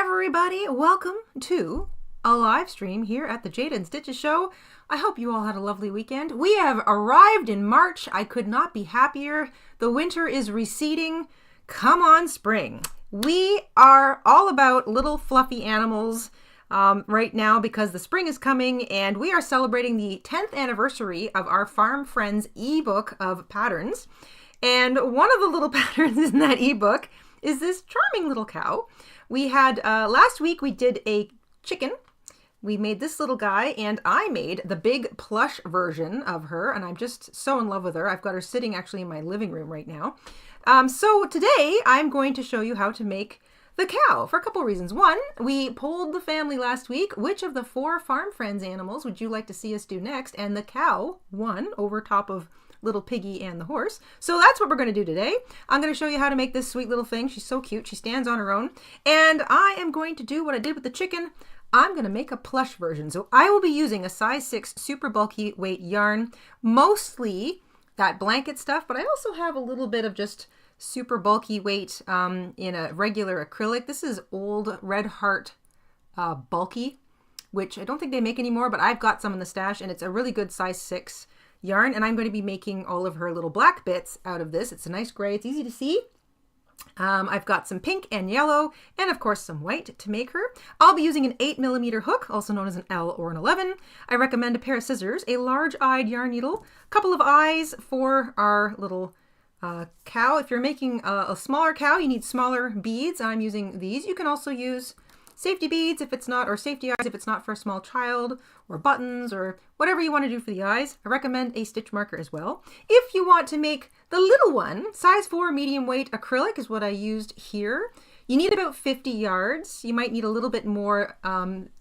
everybody, welcome to a live stream here at the Jayda InStitches show. I hope you all had a lovely weekend. We have arrived in March. I could not be happier. The winter is receding. Come on, spring. We are all about little fluffy animals right now because the spring is coming and we are celebrating the 10th anniversary of our Farm Friends ebook of patterns. And one of the little patterns in that ebook is this charming little cow. We had, last week we did a chicken. We made this little guy and I made the big plush version of her and I'm just so in love with her. I've got her sitting actually in my living room right now. So today I'm going to show you how to make the cow for a couple of reasons. One, we polled the family last week, which of the 4 Farm Friends animals would you like to see us do next? And the cow won over top of little piggy and the horse. So that's what we're going to do today. I'm going to show you how to make this sweet little thing. She's so cute. She stands on her own. And I am going to do what I did with the chicken. I'm going to make a plush version. So I will be using a size 6 super bulky weight yarn, mostly that blanket stuff, but I also have a little bit of just super bulky weight in a regular acrylic. This is old Red Heart bulky, which I don't think they make anymore, but I've got some in the stash and it's a really good size 6 yarn, and I'm going to be making all of her little black bits out of this. It's a nice gray. It's easy to see. I've got some pink and yellow and of course some white to make her. I'll be using an 8mm hook, also known as an L or an 11. I recommend a pair of scissors, a large-eyed yarn needle, a couple of eyes for our little cow. If you're making a smaller cow, you need smaller beads. I'm using these. You can also use safety beads if it's not, or safety eyes if it's not for a small child, or buttons, or whatever you want to do for the eyes. I recommend a stitch marker as well. If you want to make the little one, size 4 medium weight acrylic is what I used here. You need about 50 yards. You might need a little bit more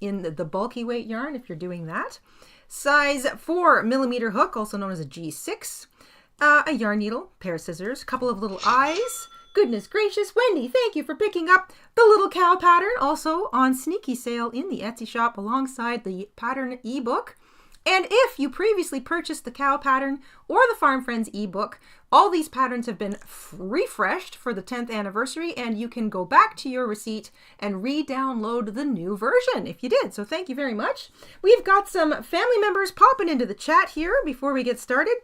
in the bulky weight yarn if you're doing that. Size 4mm hook, also known as a G6. A yarn needle, pair of scissors, a couple of little eyes. Goodness gracious, Wendy, thank you for picking up the little cow pattern, also on sneaky sale in the Etsy shop alongside the pattern ebook. And if you previously purchased the cow pattern or the Farm Friends ebook, all these patterns have been refreshed for the 10th anniversary and you can go back to your receipt and re-download the new version if you did. So thank you very much. We've got some family members popping into the chat here before we get started.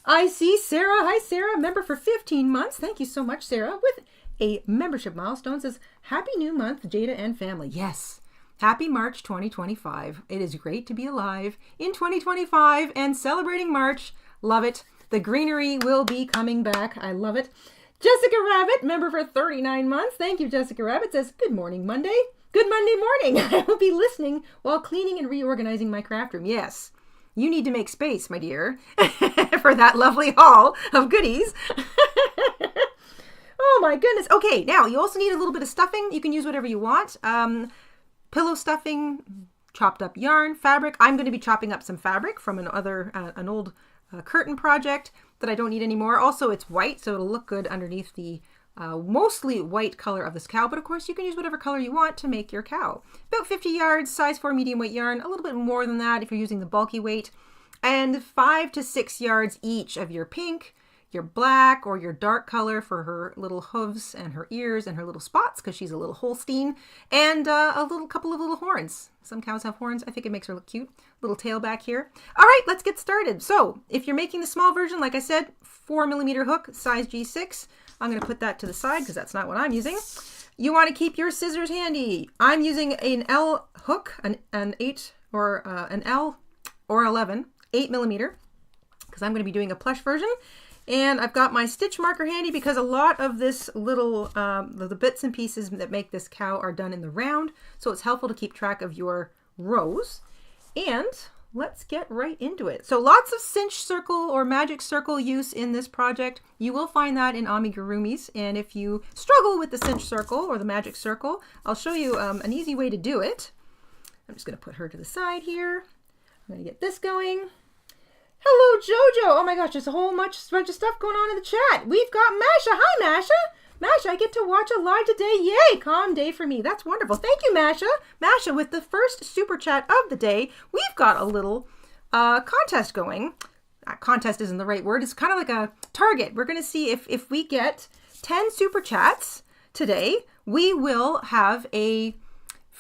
I see Sarah. Hi, Sarah. Member for 15 months. Thank you so much, Sarah. With a membership milestone says, Happy New Month, Jayda and family. Yes. Happy March 2025. It is great to be alive in 2025 and celebrating March. Love it. The greenery will be coming back. I love it. Jessica Rabbit, member for 39 months. Thank you, Jessica Rabbit. Says, Good morning, Monday. Good Monday morning. I will be listening while cleaning and reorganizing my craft room. Yes. You need to make space, my dear, for that lovely haul of goodies. Oh my goodness. Okay, now you also need a little bit of stuffing. You can use whatever you want. Pillow stuffing, chopped up yarn, fabric. I'm going to be chopping up some fabric from an old curtain project that I don't need anymore. Also, it's white, so it'll look good underneath the mostly white color of this cow, but of course you can use whatever color you want to make your cow. About 50 yards, size 4 medium weight yarn, a little bit more than that if you're using the bulky weight, and 5 to 6 yards each of your pink, your black, or your dark color for her little hooves and her ears and her little spots because she's a little Holstein, and a couple of little horns. Some cows have horns. I think it makes her look cute. Little tail back here. All right, let's get started. So if you're making the small version, like I said, 4mm hook, size G6. I'm going to put that to the side because that's not what I'm using. You want to keep your scissors handy. I'm using an L hook, an 8 or an L or 11, 8mm, because I'm going to be doing a plush version. And I've got my stitch marker handy because a lot of this little, the bits and pieces that make this cow are done in the round. So it's helpful to keep track of your rows. And let's get right into it. So lots of cinch circle or magic circle use in this project. You will find that in Amigurumis. And if you struggle with the cinch circle or the magic circle, I'll show you an easy way to do it. I'm just going to put her to the side here. I'm going to get this going. Hello, Jojo. Oh my gosh, there's a whole bunch of stuff going on in the chat. We've got Masha. Hi, Masha. Masha, I get to watch a live today. Yay, calm day for me. That's wonderful. Thank you, Masha. Masha, with the first super chat of the day, we've got a little contest going. Contest isn't the right word. It's kind of like a target. We're going to see if we get 10 super chats today, we will have a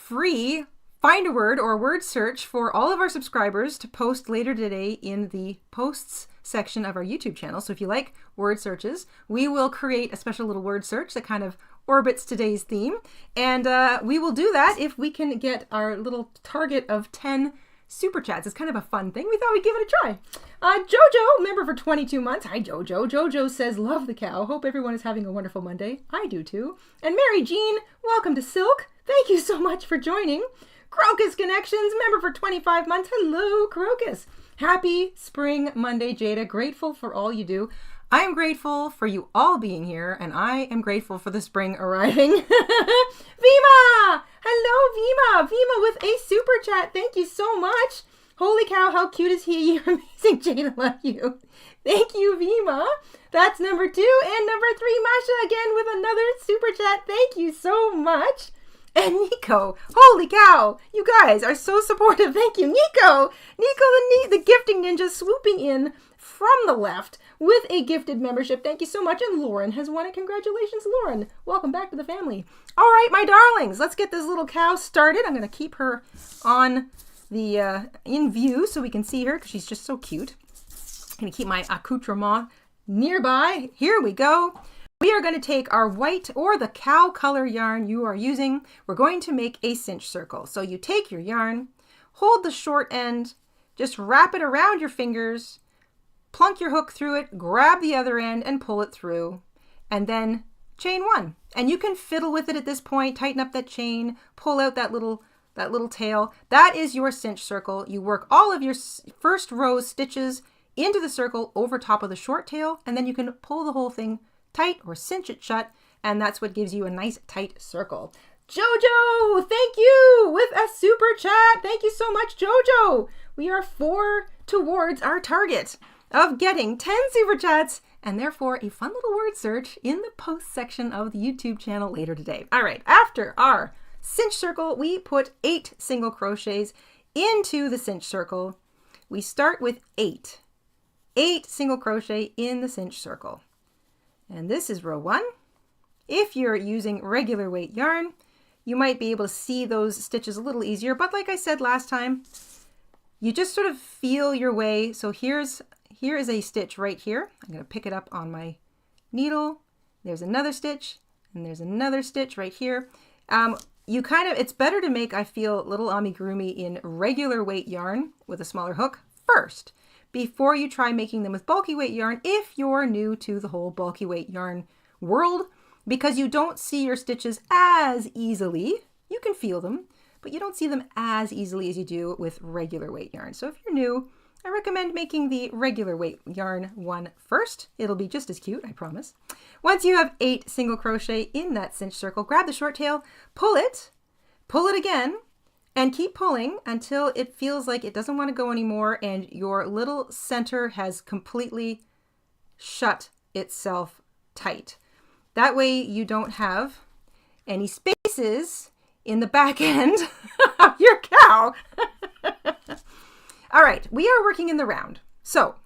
free find a word or word search for all of our subscribers to post later today in the posts section of our YouTube channel. So if you like word searches, we will create a special little word search that kind of orbits today's theme. And we will do that if we can get our little target of 10 super chats. It's kind of a fun thing. We thought we'd give it a try. Jojo, member for 22 months. Hi, Jojo. Jojo says, love the cow. Hope everyone is having a wonderful Monday. I do too. And Mary Jean, welcome to Silk. Thank you so much for joining. Crocus Connections, member for 25 months. Hello, Crocus. Happy Spring Monday, Jayda. Grateful for all you do. I am grateful for you all being here, and I am grateful for the spring arriving. Vima! Hello, Vima! Vima with a super chat. Thank you so much. Holy cow, how cute is he? You're amazing, Jayda. Love you. Thank you, Vima. That's number 2. And number 3, Masha again with another super chat. Thank you so much. And Nico, holy cow, you guys are so supportive. Thank you, Nico. Nico, the gifting ninja, swooping in from the left with a gifted membership. Thank you so much. And Lauren has won it. Congratulations, Lauren. Welcome back to the family. All right, my darlings, let's get this little cow started. I'm going to keep her on the in view so we can see her because she's just so cute. I'm going to keep my accoutrement nearby. Here we go. We are going to take our white or the cow color yarn you are using. We're going to make a cinch circle. So you take your yarn, hold the short end, just wrap it around your fingers, plunk your hook through it, grab the other end and pull it through, and then chain 1. And you can fiddle with it at this point, tighten up that chain, pull out that little tail. That is your cinch circle. You work all of your first row's stitches into the circle over top of the short tail, and then you can pull the whole thing tight or cinch it shut, and that's what gives you a nice tight circle. Jojo, thank you with a super chat. Thank you so much, Jojo. We are 4 towards our target of getting 10 super chats and therefore a fun little word search in the post section of the YouTube channel later today. All right, after our cinch circle, we put 8 single crochets into the cinch circle. We start with 8 single crochet in the cinch circle. And this is row 1. If you're using regular weight yarn, you might be able to see those stitches a little easier. But like I said last time, you just sort of feel your way. So here is a stitch right here. I'm going to pick it up on my needle. There's another stitch, and there's another stitch right here. It's better to make, I feel, little amigurumi in regular weight yarn with a smaller hook first, before you try making them with bulky weight yarn if you're new to the whole bulky weight yarn world, because you don't see your stitches as easily. You can feel them, but you don't see them as easily as you do with regular weight yarn. So if you're new, I recommend making the regular weight yarn one first. It'll be just as cute, I promise. Once you have 8 single crochet in that cinch circle, grab the short tail, pull it again, and keep pulling until it feels like it doesn't want to go anymore and your little center has completely shut itself tight. That way you don't have any spaces in the back end of your cow. All right, we are working in the round. So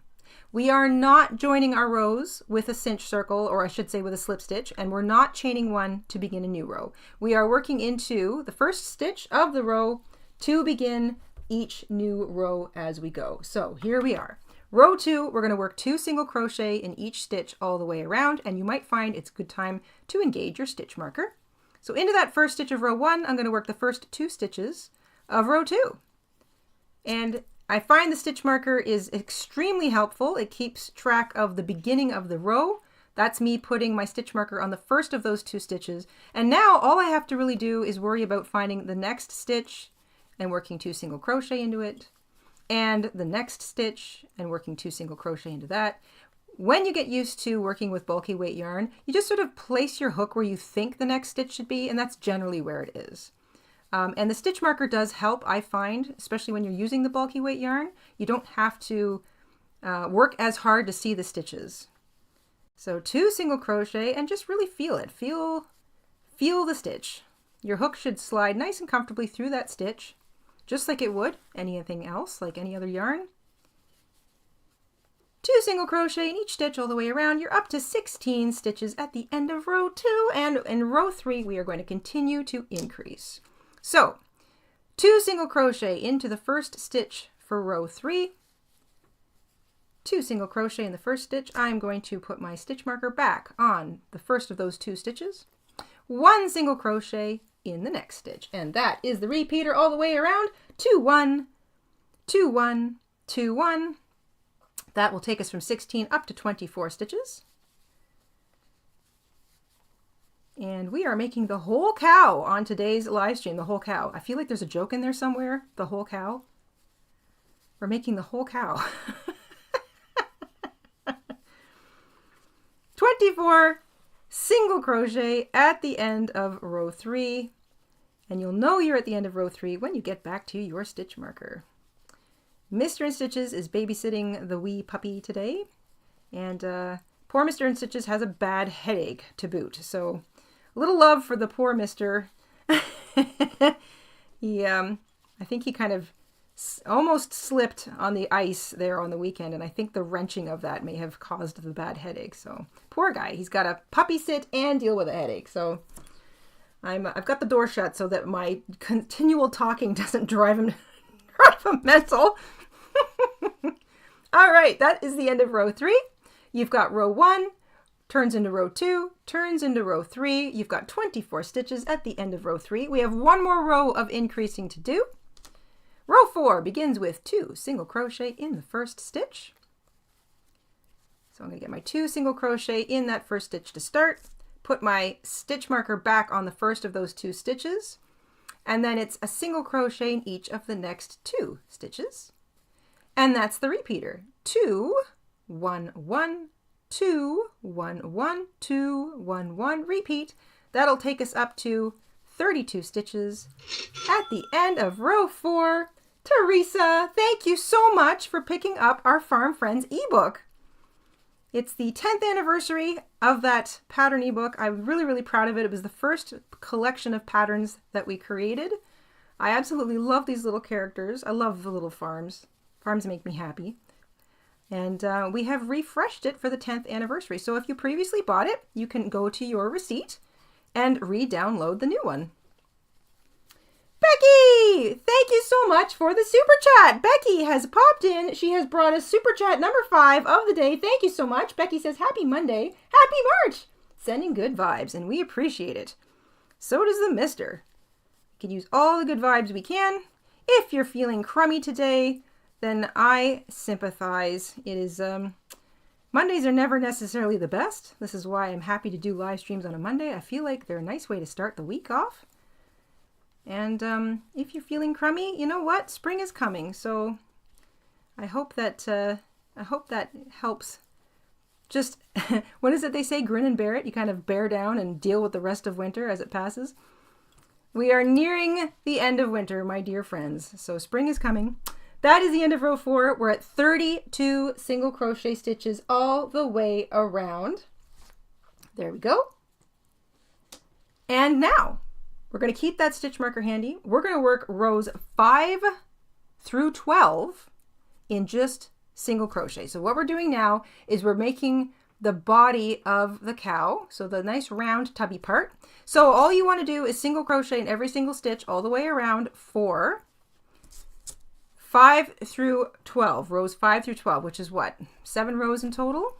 we are not joining our rows with a cinch circle, or I should say with a slip stitch, and we're not chaining 1 to begin a new row. We are working into the first stitch of the row to begin each new row as we go. So here we are. Row 2, we're going to work 2 single crochet in each stitch all the way around, and you might find it's a good time to engage your stitch marker. So into that first stitch of row 1, I'm going to work the first 2 stitches of row 2. And I find the stitch marker is extremely helpful. It keeps track of the beginning of the row. That's me putting my stitch marker on the first of those 2 stitches. And now all I have to really do is worry about finding the next stitch and working 2 single crochet into it, and the next stitch and working 2 single crochet into that. When you get used to working with bulky weight yarn, you just sort of place your hook where you think the next stitch should be, and that's generally where it is. And the stitch marker does help, I find, especially when you're using the bulky weight yarn. You don't have to work as hard to see the stitches. So 2 single crochet and just really feel it. Feel the stitch. Your hook should slide nice and comfortably through that stitch, just like it would anything else, like any other yarn. 2 single crochet in each stitch all the way around. You're up to 16 stitches at the end of row 2, and in row 3 we are going to continue to increase. So 2 single crochet into the first stitch for row 3, 2 single crochet in the first stitch. I'm going to put my stitch marker back on the first of those 2 stitches, 1 single crochet in the next stitch, and that is the repeater all the way around. 2, 1, 2, 1, 2, 1. That will take us from 16 up to 24 stitches. And we are making the whole cow on today's live stream, the whole cow. I feel like there's a joke in there somewhere, the whole cow. We're making the whole cow. 24 single crochet at the end of row 3. And you'll know you're at the end of row 3 when you get back to your stitch marker. Mr. InStitches is babysitting the wee puppy today. And poor Mr. InStitches has a bad headache to boot. So a little love for the poor Mr. I think he kind of almost slipped on the ice there on the weekend, and I think the wrenching of that may have caused the bad headache. So poor guy, he's got to puppy sit and deal with a headache. So I've got the door shut so that my continual talking doesn't drive him mental. All right, that is the end of row 3. You've got row 1 turns into row 2, turns into row 3. You've got 24 stitches at the end of row 3. We have 1 more row of increasing to do. Row 4 begins with 2 single crochet in the first stitch. So I'm going to get my 2 single crochet in that first stitch to start, put my stitch marker back on the first of those 2 stitches, and then it's a single crochet in each of the next 2 stitches. And that's the repeater. 2, 1, 1, 2, 1, 1, 2, 1, 1, repeat. That'll take us up to 32 stitches at the end of row 4. Teresa, thank you so much for picking up our Farm Friends ebook. It's the 10th anniversary of that pattern ebook. I'm really, really proud of it. It was the first collection of patterns that we created. I absolutely love these little characters. I love the little farms. Farms make me happy. And we have refreshed it for the 10th anniversary. So if you previously bought it, you can go to your receipt and re-download the new one. Becky, thank you so much for the super chat. Becky has popped in. She has brought us super chat number 5 of the day. Thank you so much. Becky says, happy Monday. Happy March. Sending good vibes, and we appreciate it. So does the mister. We can use all the good vibes we can. If you're feeling crummy today, then I sympathize. It is, Mondays are never necessarily the best. This is why I'm happy to do live streams on a Monday. I feel like they're a nice way to start the week off. And if you're feeling crummy, you know what? Spring is coming. So I hope that helps. Just, what is it they say? Grin and bear it. You kind of bear down and deal with the rest of winter as it passes. We are nearing the end of winter, my dear friends. So spring is coming. That is the end of row 4. We're at 32 single crochet stitches all the way around. There we go. And now we're going to keep that stitch marker handy. We're going to work rows 5 through 12 in just single crochet. So what we're doing now is we're making the body of the cow, so the nice round tubby part. So all you want to do is single crochet in every single stitch all the way around for 5 through 12, rows 5 through 12, which is what? 7 rows in total.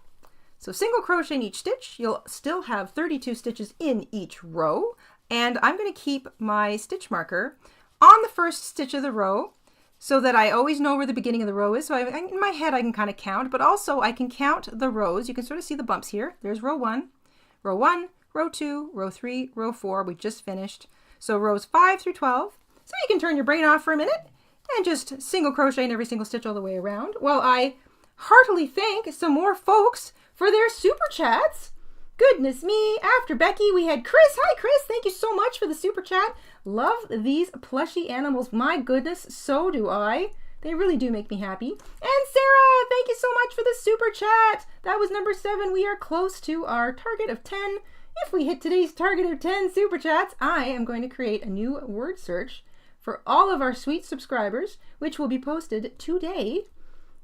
So single crochet in each stitch. You'll still have 32 stitches in each row. And I'm going to keep my stitch marker on the first stitch of the row so that I always know where the beginning of the row is. So in my head, I can kind of count, but also I can count the rows. You can sort of see the bumps here. There's row 1, row 2, row 3, row 4. We just finished. So rows 5 through 12. So you can turn your brain off for a minute and just single crochet in every single stitch all the way around while I heartily thank some more folks for their super chats. Goodness me, after Becky, we had Chris. Hi, Chris. Thank you so much for the super chat. Love these plushy animals. My goodness, so do I. They really do make me happy. And Sarah, thank you so much for the super chat. That was number 7. We are close to our target of 10. If we hit today's target of 10 super chats, I am going to create a new word search for all of our sweet subscribers, which will be posted today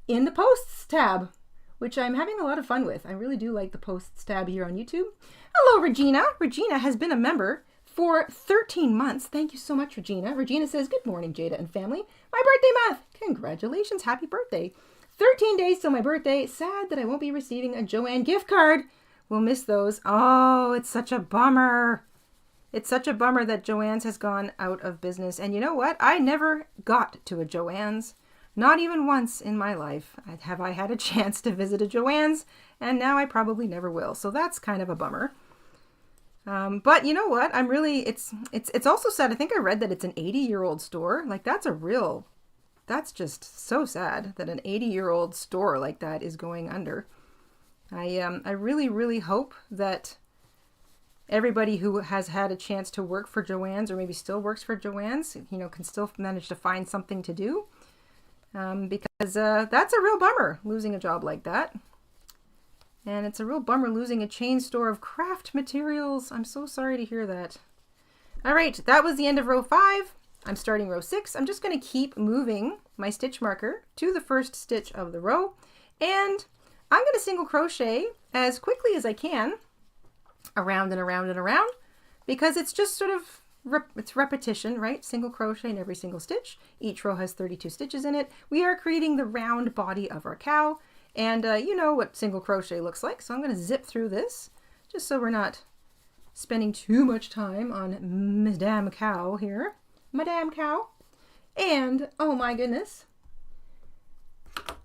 in the posts tab, which I'm having a lot of fun with. I really do like the posts tab here on YouTube. Hello, Regina. Regina has been a member for 13 months. Thank you so much, Regina. Regina says, good morning, Jayda and family. My birthday month. Congratulations. Happy birthday. 13 days till my birthday. Sad that I won't be receiving a Joann gift card. We'll miss those. Oh, it's such a bummer. It's such a bummer that Joann's has gone out of business. And you know what? I never got to a Joann's. Not even once in my life have I had a chance to visit a Joann's, and now I probably never will. So that's kind of a bummer. But you know what? I'm really, it's also sad. I think I read that it's an 80-year-old store. Like that's just so sad that an 80-year-old store like that is going under. I really, really hope that everybody who has had a chance to work for Joann's, or maybe still works for Joann's, you know, can still manage to find something to do. Because that's a real bummer, losing a job like that. And it's a real bummer losing a chain store of craft materials. I'm so sorry to hear that. All right, that was the end of row 5. I'm starting row 6. I'm just going to keep moving my stitch marker to the first stitch of the row. And I'm going to single crochet as quickly as I can, around and around and around, because it's just sort of it's repetition, right? Single crochet in every single stitch. Each row has 32 stitches in it. We are creating the round body of our cow, and you know what single crochet looks like. So I'm going to zip through this just so we're not spending too much time on Madame Cow here. Madame Cow. And oh my goodness,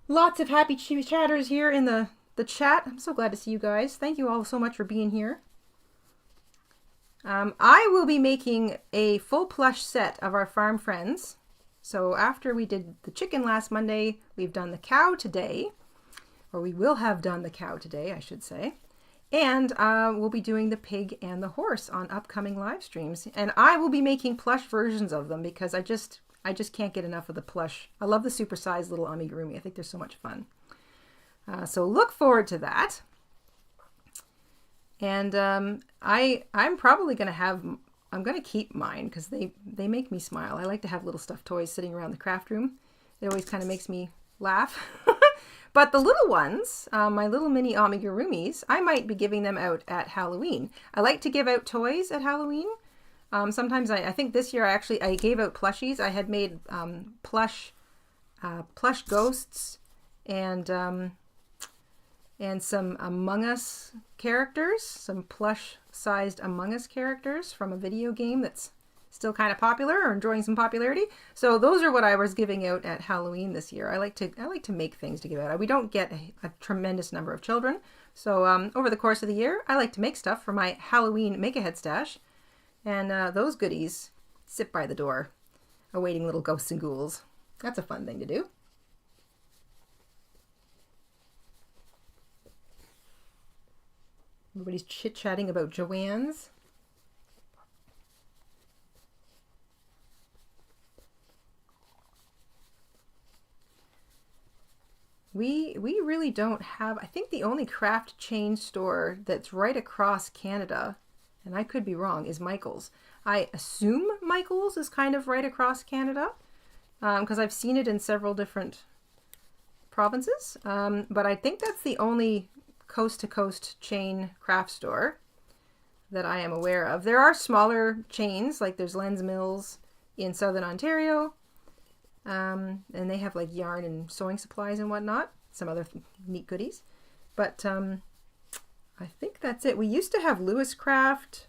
lots of happy chatters here in the chat. I'm so glad to see you guys. Thank you all so much for being here. I will be making a full plush set of our farm friends. So after we did the chicken last Monday, we've done the cow today, or we will have done the cow today, I should say. And we'll be doing the pig and the horse on upcoming live streams. And I will be making plush versions of them because I just can't get enough of the plush. I love the supersized little amigurumi. I think they're so much fun. So look forward to that. And I'm probably going to have, I'm going to keep mine because they make me smile. I like to have little stuffed toys sitting around the craft room. It always kind of makes me laugh. But the little ones, my little mini amigurumis, I might be giving them out at Halloween. I like to give out toys at Halloween. Sometimes I think this year I gave out plushies. I had made plush ghosts and some Among Us characters, some plush-sized Among Us characters from a video game that's still kind of popular or enjoying some popularity. So those are what I was giving out at Halloween this year. I like to make things to give out. We don't get a tremendous number of children, so over the course of the year, I like to make stuff for my Halloween Make-A-Head stash, and those goodies sit by the door, awaiting little ghosts and ghouls. That's a fun thing to do. Everybody's chit-chatting about Joann's. We really don't have, I think the only craft chain store that's right across Canada, and I could be wrong, is Michael's. I assume Michael's is kind of right across Canada, because I've seen it in several different provinces, but I think that's the only coast-to-coast chain craft store that I am aware of. There are smaller chains, like there's Lens Mills in Southern Ontario, and they have like yarn and sewing supplies and whatnot, some other neat goodies. But I think that's it. We used to have Lewis Craft.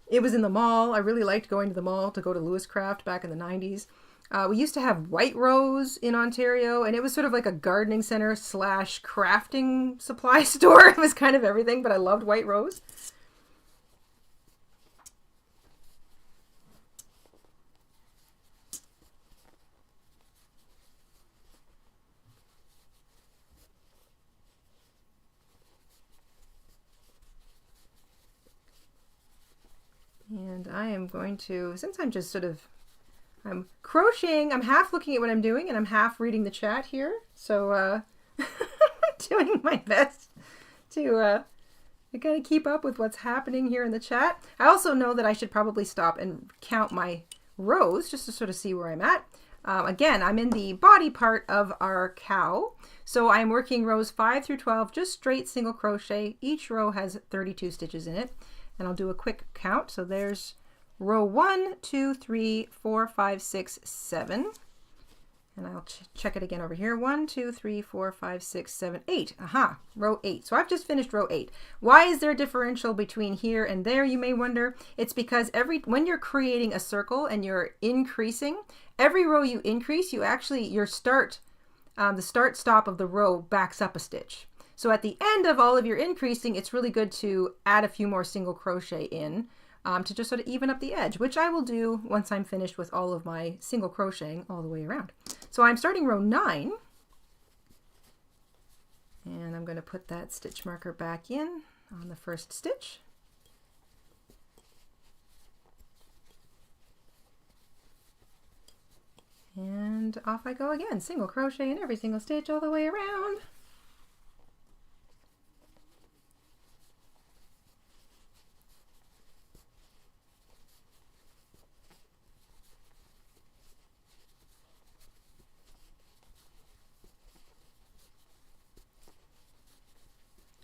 It was in the mall. I really liked going to the mall to go to Lewis Craft back in the 90s. We used to have White Rose in Ontario, and it was sort of like a gardening center / crafting supply store. It was kind of everything, but I loved White Rose. And I am going to, since I'm just sort of, I'm crocheting, I'm half looking at what I'm doing and I'm half reading the chat here. So I'm doing my best to kind of keep up with what's happening here in the chat. I also know that I should probably stop and count my rows just to sort of see where I'm at. Again, I'm in the body part of our cow. So I'm working rows 5 through 12, just straight single crochet. Each row has 32 stitches in it. and I'll do a quick count. So there's row 1, 2, 3, 4, 5, 6, 7. And I'll check it again over here. 1, 2, 3, 4, 5, 6, 7, 8. Aha, row 8. So I've just finished row 8. Why is there a differential between here and there, you may wonder? It's because when you're creating a circle and you're increasing, every row you increase, you actually, the start stop of the row backs up a stitch. So at the end of all of your increasing, it's really good to add a few more single crochet in to just sort of even up the edge, which I will do once I'm finished with all of my single crocheting all the way around. So I'm starting row 9, and I'm going to put that stitch marker back in on the first stitch. And off I go again, single crochet in every single stitch all the way around.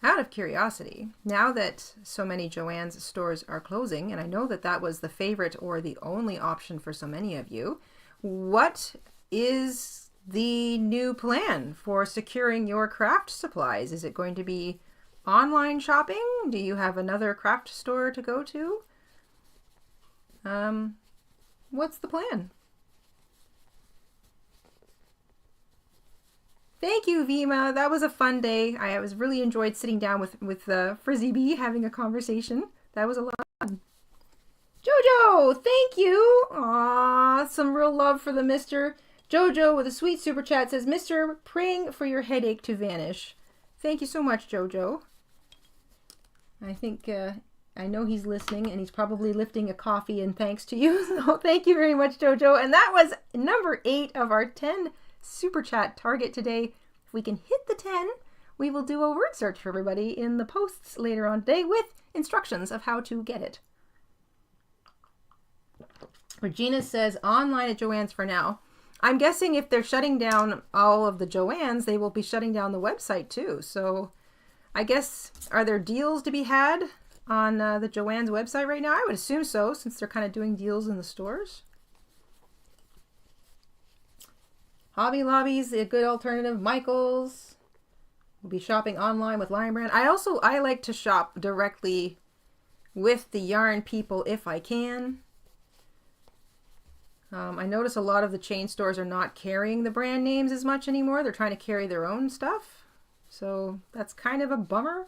Out of curiosity, now that so many Joann's stores are closing, and I know that that was the favorite or the only option for so many of you, what is the new plan for securing your craft supplies? Is it going to be online shopping? Do you have another craft store to go to? What's the plan? Thank you, Vima. That was a fun day. I was really enjoyed sitting down with Frizzy Bee having a conversation. That was a lot of fun. Jojo, thank you. Aw, some real love for the Mr. Jojo with a sweet super chat says, Mr. praying for your headache to vanish. Thank you so much, Jojo. I think, I know he's listening and he's probably lifting a coffee in thanks to you. So thank you very much, Jojo. And that was number 8 of our 10 super chat target today. If we can hit the 10, we will do a word search for everybody in the posts later on today with instructions of how to get it. Regina says online at Joann's for now. I'm guessing if they're shutting down all of the Joann's, they will be shutting down the website too. So I guess, are there deals to be had on the Joann's website right now? I would assume so, since they're kind of doing deals in the stores. Hobby Lobby's a good alternative. Michael's. We'll be shopping online with Lion Brand. I like to shop directly with the yarn people if I can. I notice a lot of the chain stores are not carrying the brand names as much anymore. They're trying to carry their own stuff. So that's kind of a bummer.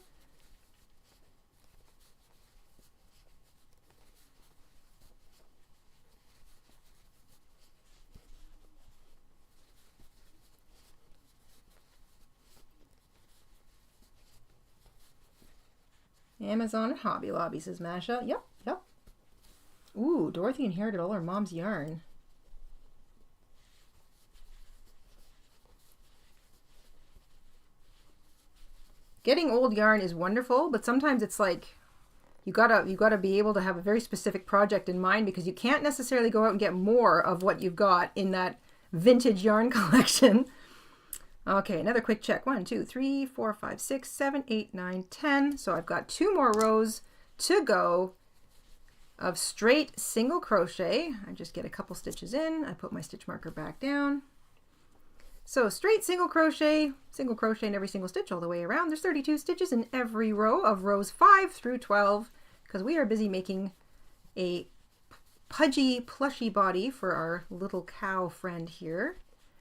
Amazon and Hobby Lobby, says Masha. Yep, yep. Ooh, Dorothy inherited all her mom's yarn. Getting old yarn is wonderful, but sometimes it's like you gotta be able to have a very specific project in mind, because you can't necessarily go out and get more of what you've got in that vintage yarn collection. Okay, another quick check. 1, 2, 3, 4, 5, 6, 7, 8, 9, 10. So I've got 2 more rows to go of straight single crochet. I just get a couple stitches in. I put my stitch marker back down. So straight single crochet in every single stitch all the way around. There's 32 stitches in every row of rows 5 through 12, because we are busy making a pudgy plushy body for our little cow friend here.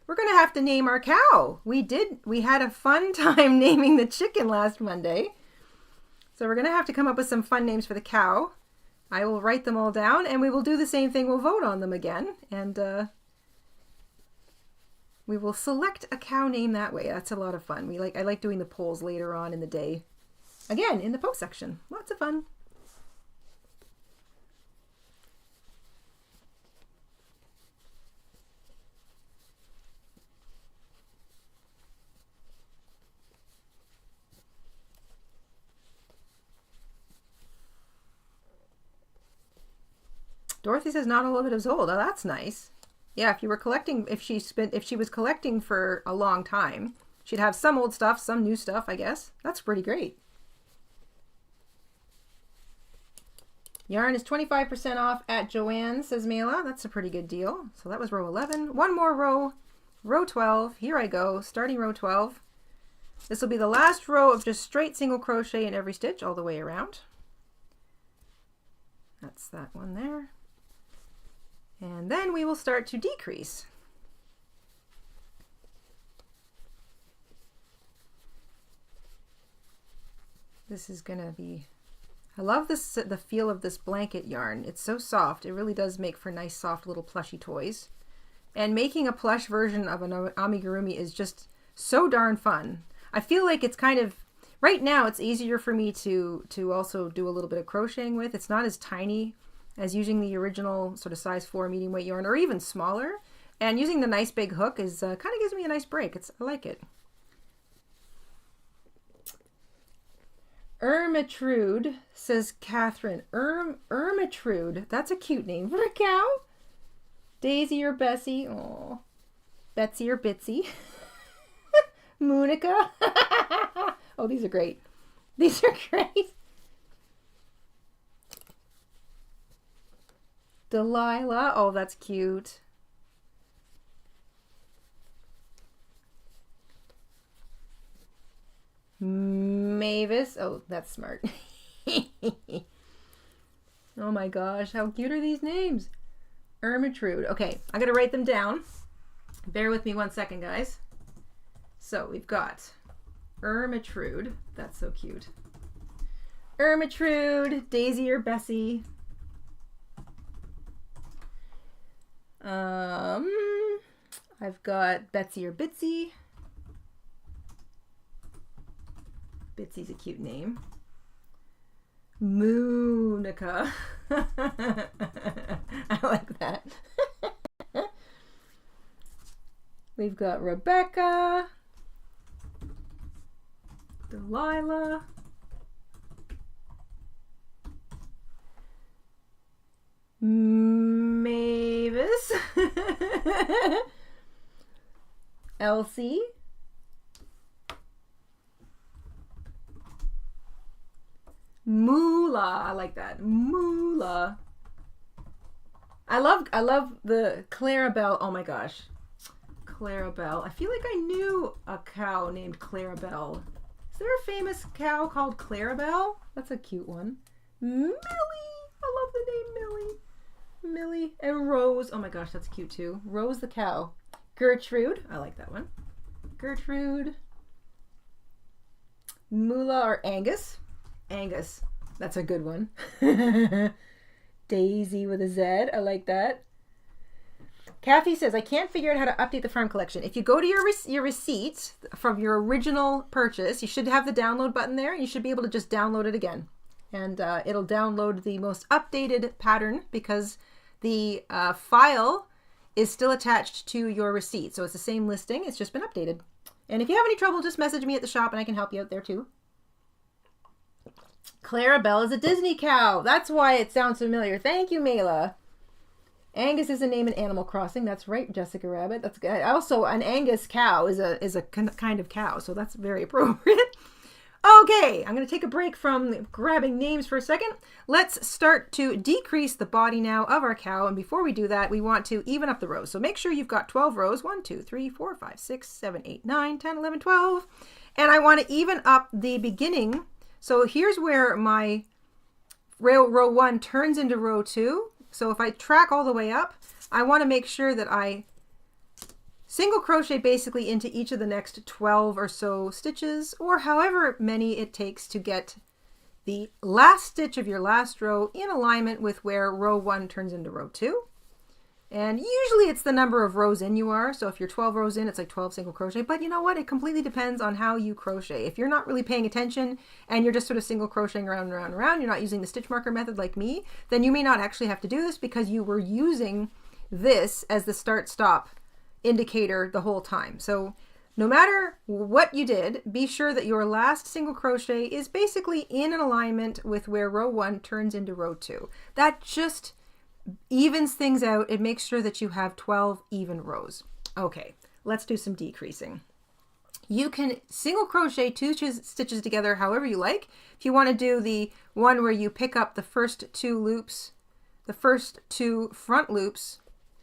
We're going to have to name our cow. We had a fun time naming the chicken last Monday. So we're going to have to come up with some fun names for the cow. I will write them all down and we will do the same thing. We'll vote on them again. And we will select a cow name that way. That's a lot of fun. I like doing the polls later on in the day. Again, in the post section. Lots of fun. Dorothy says not all of it is old. Oh, that's nice. Yeah, if you were collecting, if she was collecting for a long time, she'd have some old stuff, some new stuff, I guess. That's pretty great. Yarn is 25% off at Joanne, says Mela. That's a pretty good deal. So that was row 11. One more row, row 12. Here I go, starting row 12. This will be the last row of just straight single crochet in every stitch all the way around. That's that one there. And then we will start to decrease. This is gonna be, I love this, the feel of this blanket yarn. It's so soft. It really does make for nice, soft little plushy toys. And making a plush version of an amigurumi is just so darn fun. I feel like it's kind of, right now it's easier for me to also do a little bit of crocheting with. It's not as tiny as using the original sort of size 4 medium weight yarn, or even smaller. And using the nice big hook is kind of gives me a nice break. I like it. Ermitrude, says Catherine. Ermitrude, that's a cute name for a cow. Daisy or Bessie, oh, Betsy or Bitsy. Moonica. Oh, these are great. These are great. Delilah, oh, that's cute. Mavis, oh, that's smart. Oh my gosh, how cute are these names? Ermitrude. Okay, I gotta write them down. Bear with me one second, guys. So we've got Ermitrude. That's so cute. Ermitrude, Daisy or Bessie. I've got Betsy or Bitsy. Bitsy's a cute name. Moonica. I like that. We've got Rebecca. Delilah. Mavis. Elsie. Moolah. I like that. Moolah. I love the Clarabelle. Oh my gosh. Clarabelle. I feel like I knew a cow named Clarabelle. Is there a famous cow called Clarabelle? That's a cute one. Millie. I love the name Millie. Millie. And Rose. Oh my gosh, that's cute too. Rose the cow. Gertrude. I like that one. Gertrude. Moolah or Angus. Angus. That's a good one. Daisy with a Z. I like that. Kathy says, I can't figure out how to update the farm collection. If you go to your receipt from your original purchase, you should have the download button there. You should be able to just download it again. And it'll download the most updated pattern because the file is still attached to your receipt. So it's the same listing. It's just been updated. And if you have any trouble, just message me at the shop and I can help you out there too. Clarabelle is a Disney cow. That's why it sounds familiar. Thank you, Mela. Angus is a name in Animal Crossing. That's right, Jessica Rabbit. That's good. Also, an Angus cow is a kind of cow, so that's very appropriate. Okay, I'm going to take a break from grabbing names for a second. Let's start to decrease the body now of our cow. And before we do that, we want to even up the rows. So make sure you've got 12 rows. 1, 2, 3, 4, 5, 6, 7, 8, 9, 10, 11, 12. And I want to even up the beginning. So here's where my row 1 turns into row 2. So if I track all the way up, I want to make sure that I single crochet basically into each of the next 12 or so stitches, or however many it takes to get the last stitch of your last row in alignment with where row 1 turns into row 2. And usually it's the number of rows in you are. So if you're 12 rows in, it's like 12 single crochet. But you know what? It completely depends on how you crochet. If you're not really paying attention and you're just sort of single crocheting around and around and around, you're not using the stitch marker method like me, then you may not actually have to do this because you were using this as the start-stop indicator the whole time. So no matter what you did, be sure that your last single crochet is basically in an alignment with where row 1 turns into row 2. That just evens things out. It makes sure that you have 12 even rows. Okay, let's do some decreasing. You can single crochet two stitches together however you like. If you want to do the one where you pick up the first two loops, the first two front loops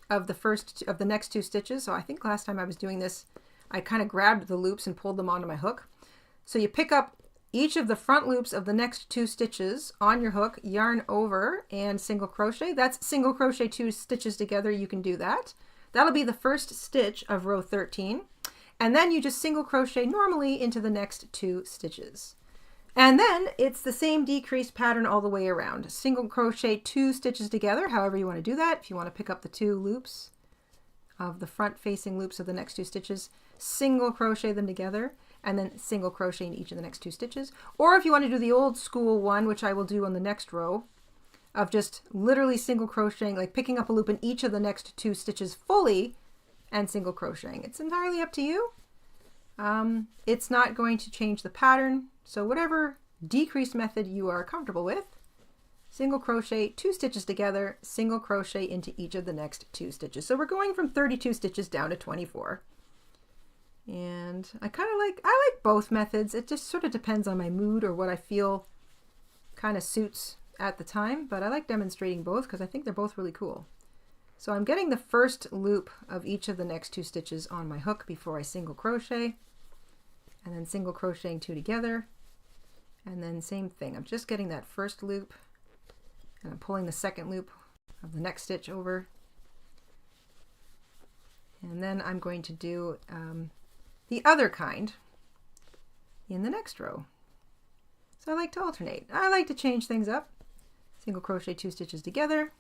of the next two stitches. So I think last time I was doing this, I kind of grabbed the loops and pulled them onto my hook. So you pick up each of the front loops of the next two stitches on your hook, yarn over, and single crochet. That's single crochet two stitches together. You can do that. That'll be the first stitch of row 13. And then you just single crochet normally into the next two stitches. And then it's the same decrease pattern all the way around. Single crochet two stitches together, however you want to do that. If you want to pick up the two loops of the front facing loops of the next two stitches, single crochet them together, and then single crochet in each of the next two stitches. Or if you want to do the old school one, which I will do on the next row, of just literally single crocheting, like picking up a loop in each of the next two stitches fully and single crocheting. It's entirely up to you. It's not going to change the pattern. So whatever decrease method you are comfortable with, single crochet two stitches together, single crochet into each of the next two stitches. So we're going from 32 stitches down to 24. And I like both methods. It just sort of depends on my mood or what I feel kind of suits at the time, but I like demonstrating both because I think they're both really cool. So I'm getting the first loop of each of the next two stitches on my hook before I single crochet, and then single crocheting two together, and then same thing. I'm just getting that first loop and I'm pulling the second loop of the next stitch over, and then I'm going to do the other kind in the next row. So I like to alternate. I like to change things up. Single crochet two stitches together,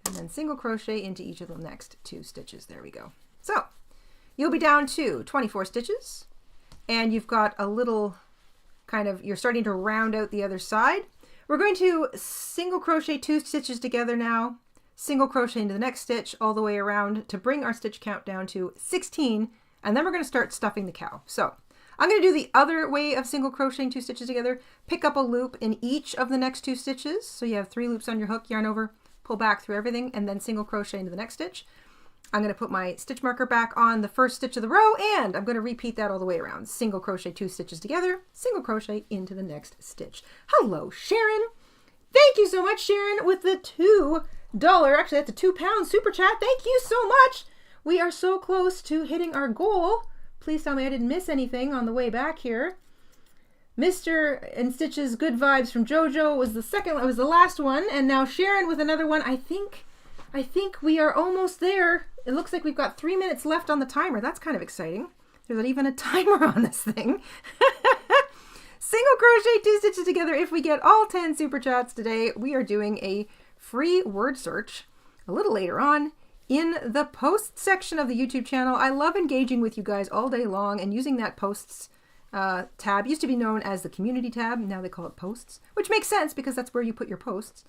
and then single crochet into each of the next two stitches. There we go. So you'll be down to 24 stitches, and you've got a little kind of, you're starting to round out the other side. We're going to single crochet two stitches together now, single crochet into the next stitch all the way around to bring our stitch count down to 16, and then we're going to start stuffing the cow. So I'm going to do the other way of single crocheting two stitches together. Pick up a loop in each of the next two stitches. So you have 3 loops on your hook, yarn over, pull back through everything, and then single crochet into the next stitch. I'm going to put my stitch marker back on the first stitch of the row, and I'm going to repeat that all the way around. Single crochet two stitches together, single crochet into the next stitch. Hello, Sharon. Thank you so much, Sharon, with the $2, actually that's a £2 super chat. Thank you so much. We are so close to hitting our goal. Please tell me I didn't miss anything on the way back here. Mr. InStitches Good Vibes from JoJo was the last one, and now Sharon with another one. I think we are almost there. It looks like we've got 3 minutes left on the timer. That's kind of exciting. There's even a timer on this thing. Single crochet two stitches together. If we get all 10 super chats today, we are doing a free word search a little later on in the posts section of the YouTube channel. I love engaging with you guys all day long and using that posts tab. Used to be known as the community tab. Now they call it posts, which makes sense because that's where you put your posts.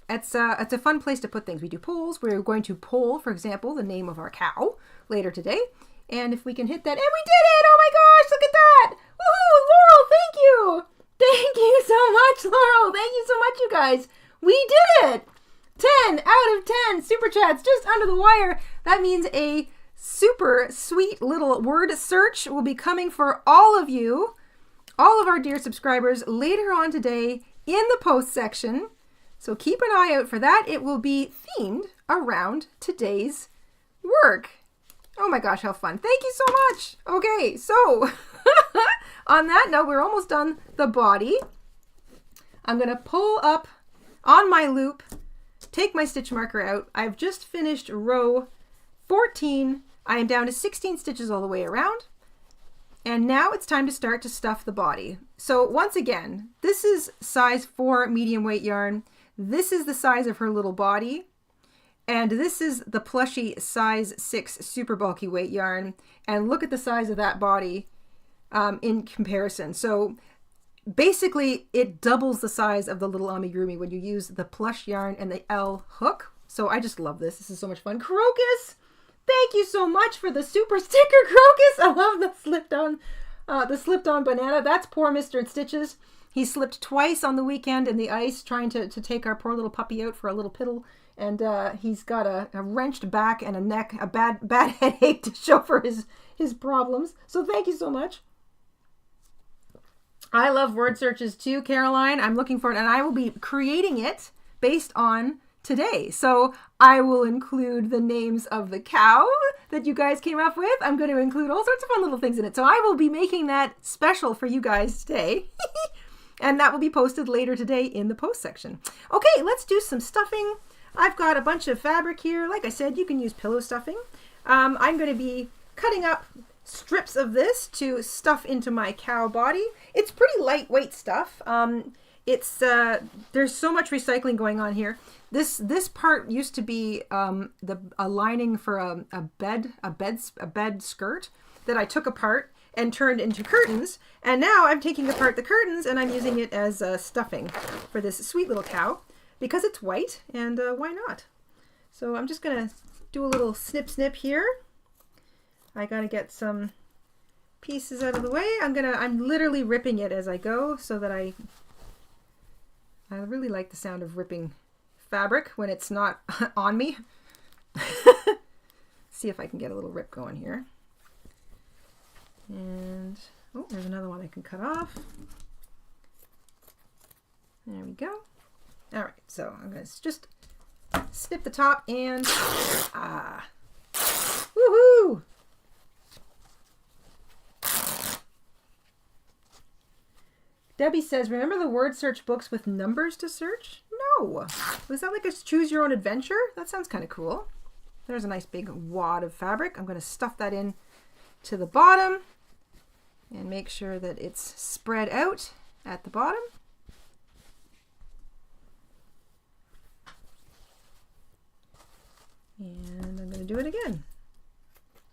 It's a fun place to put things. We do polls. We're going to poll, for example, the name of our cow later today. And if we can hit that, and we did it! Oh my gosh, look at that! Woohoo! Laurel, thank you! Thank you so much, Laurel! Thank you so much, you guys! We did it! 10 out of 10 super chats just under the wire. That means a super sweet little word search will be coming for all of you, all of our dear subscribers, later on today in the post section. So keep an eye out for that. It will be themed around today's work. Oh my gosh, how fun. Thank you so much. Okay, so on that note, we're almost done the body. I'm going to pull up on my loop, take my stitch marker out. I've just finished row 14. I am down to 16 stitches all the way around. And now it's time to start to stuff the body. So once again, this is size 4 medium weight yarn. This is the size of her little body. And this is the plushy size 6 super bulky weight yarn. And look at the size of that body in comparison. So basically it doubles the size of the little amigurumi when you use the plush yarn and the L hook. So I just love this. This is so much fun. Crocus, thank you so much for the super sticker, Crocus. I love the slipped on banana. That's poor Mr. InStitches. He slipped twice on the weekend in the ice trying to take our poor little puppy out for a little piddle. And he's got a wrenched back and a neck, a bad headache to show for his problems. So thank you so much. I love word searches too, Caroline. I'm looking for it, and I will be creating it based on today. So I will include the names of the cow that you guys came up with. I'm going to include all sorts of fun little things in it. So I will be making that special for you guys today. And that will be posted later today in the post section. Okay, let's do some stuffing. I've got a bunch of fabric here. Like I said, you can use pillow stuffing. I'm going to be cutting up strips of this to stuff into my cow body. It's pretty lightweight stuff. There's so much recycling going on here. This part used to be a lining for a bed skirt that I took apart and turned into curtains, and now I'm taking apart the curtains and I'm using it as stuffing for this sweet little cow because it's white, and why not? So I'm just gonna do a little snip here. I gotta get some pieces out of the way. I'm literally ripping it as I go so that I really like the sound of ripping fabric when it's not on me. See if I can get a little rip going here. And, oh, there's another one I can cut off. There we go. All right, so I'm going to just snip the top and, woohoo! Debbie says, remember the word search books with numbers to search? No. Was that like a choose your own adventure? That sounds kind of cool. There's a nice big wad of fabric. I'm going to stuff that in to the bottom and make sure that it's spread out at the bottom. And I'm going to do it again.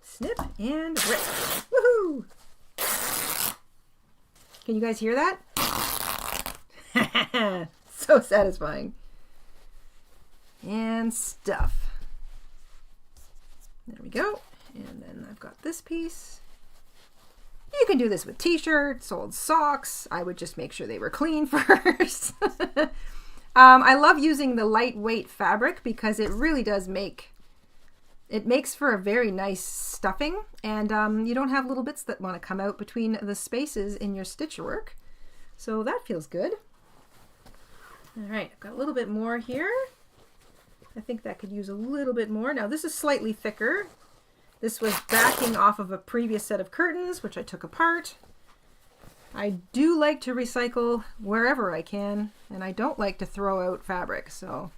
Snip and rip. Woohoo! Can you guys hear that? So satisfying. And stuff. There we go. And then I've got this piece. You can do this with t-shirts, old socks. I would just make sure they were clean first. I love using the lightweight fabric because it really does makes for a very nice stuffing, and you don't have little bits that want to come out between the spaces in your stitch work. So that feels good. All right, I've got a little bit more here. I think that could use a little bit more. Now this is slightly thicker. This was backing off of a previous set of curtains, which I took apart. I do like to recycle wherever I can, and I don't like to throw out fabric. So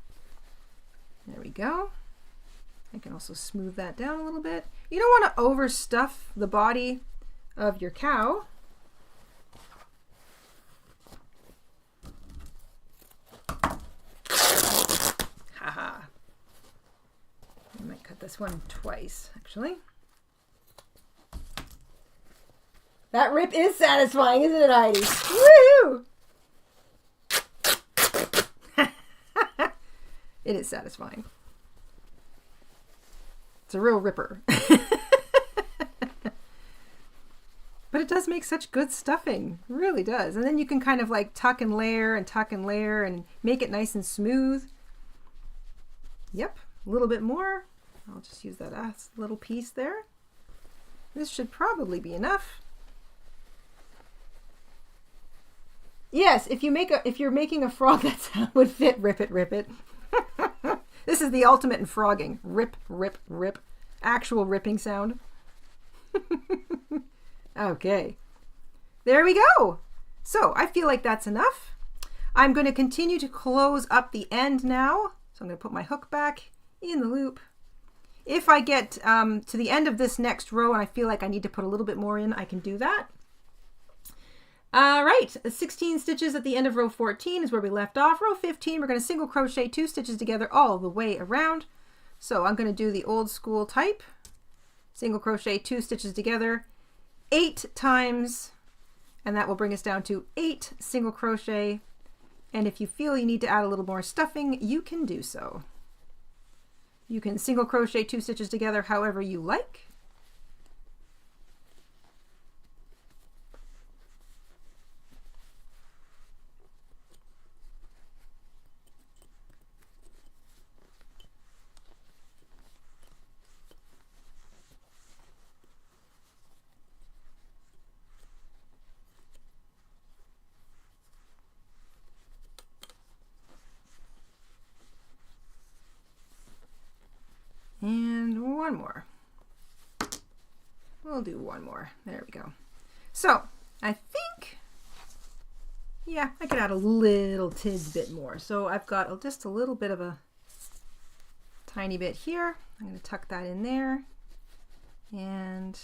there we go. I can also smooth that down a little bit. You don't want to overstuff the body of your cow. Haha. I might cut this one twice, actually. That rip is satisfying, isn't it, Heidi? Woohoo! It is satisfying. It's a real ripper. But it does make such good stuffing. It really does. And then you can kind of like tuck and layer and make it nice and smooth. Yep, a little bit more. I'll just use that last little piece there. This should probably be enough. Yes, if you're making a frog that sound would fit, rip it, rip it. This is the ultimate in frogging. Rip, rip, rip. Actual ripping sound. Okay. There we go. So I feel like that's enough. I'm going to continue to close up the end now. So I'm going to put my hook back in the loop. If I get to the end of this next row and I feel like I need to put a little bit more in, I can do that. All right, 16 stitches at the end of row 14 is where we left off. Row 15, we're going to single crochet 2 stitches together all the way around. So I'm going to do the old school type. Single crochet 2 stitches together 8 times, and that will bring us down to 8 single crochet. And if you feel you need to add a little more stuffing, you can do so. You can single crochet 2 stitches together however you like. one more. We'll do one more. There we go. So I think, yeah, I could add a little tidbit more. So I've got just a little bit of a tiny bit here. I'm going to tuck that in there, and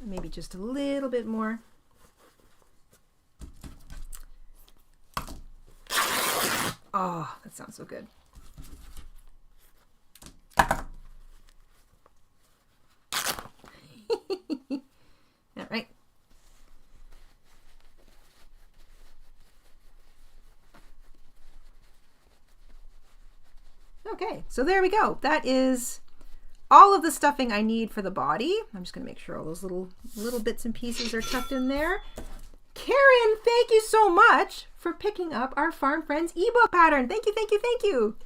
maybe just a little bit more. Oh, that sounds so good. All right. Okay, so there we go. That is all of the stuffing I need for the body. I'm just going to make sure all those little bits and pieces are tucked in there. Karen, thank you so much for picking up our Farm Friends ebook pattern. Thank you, thank you, thank you.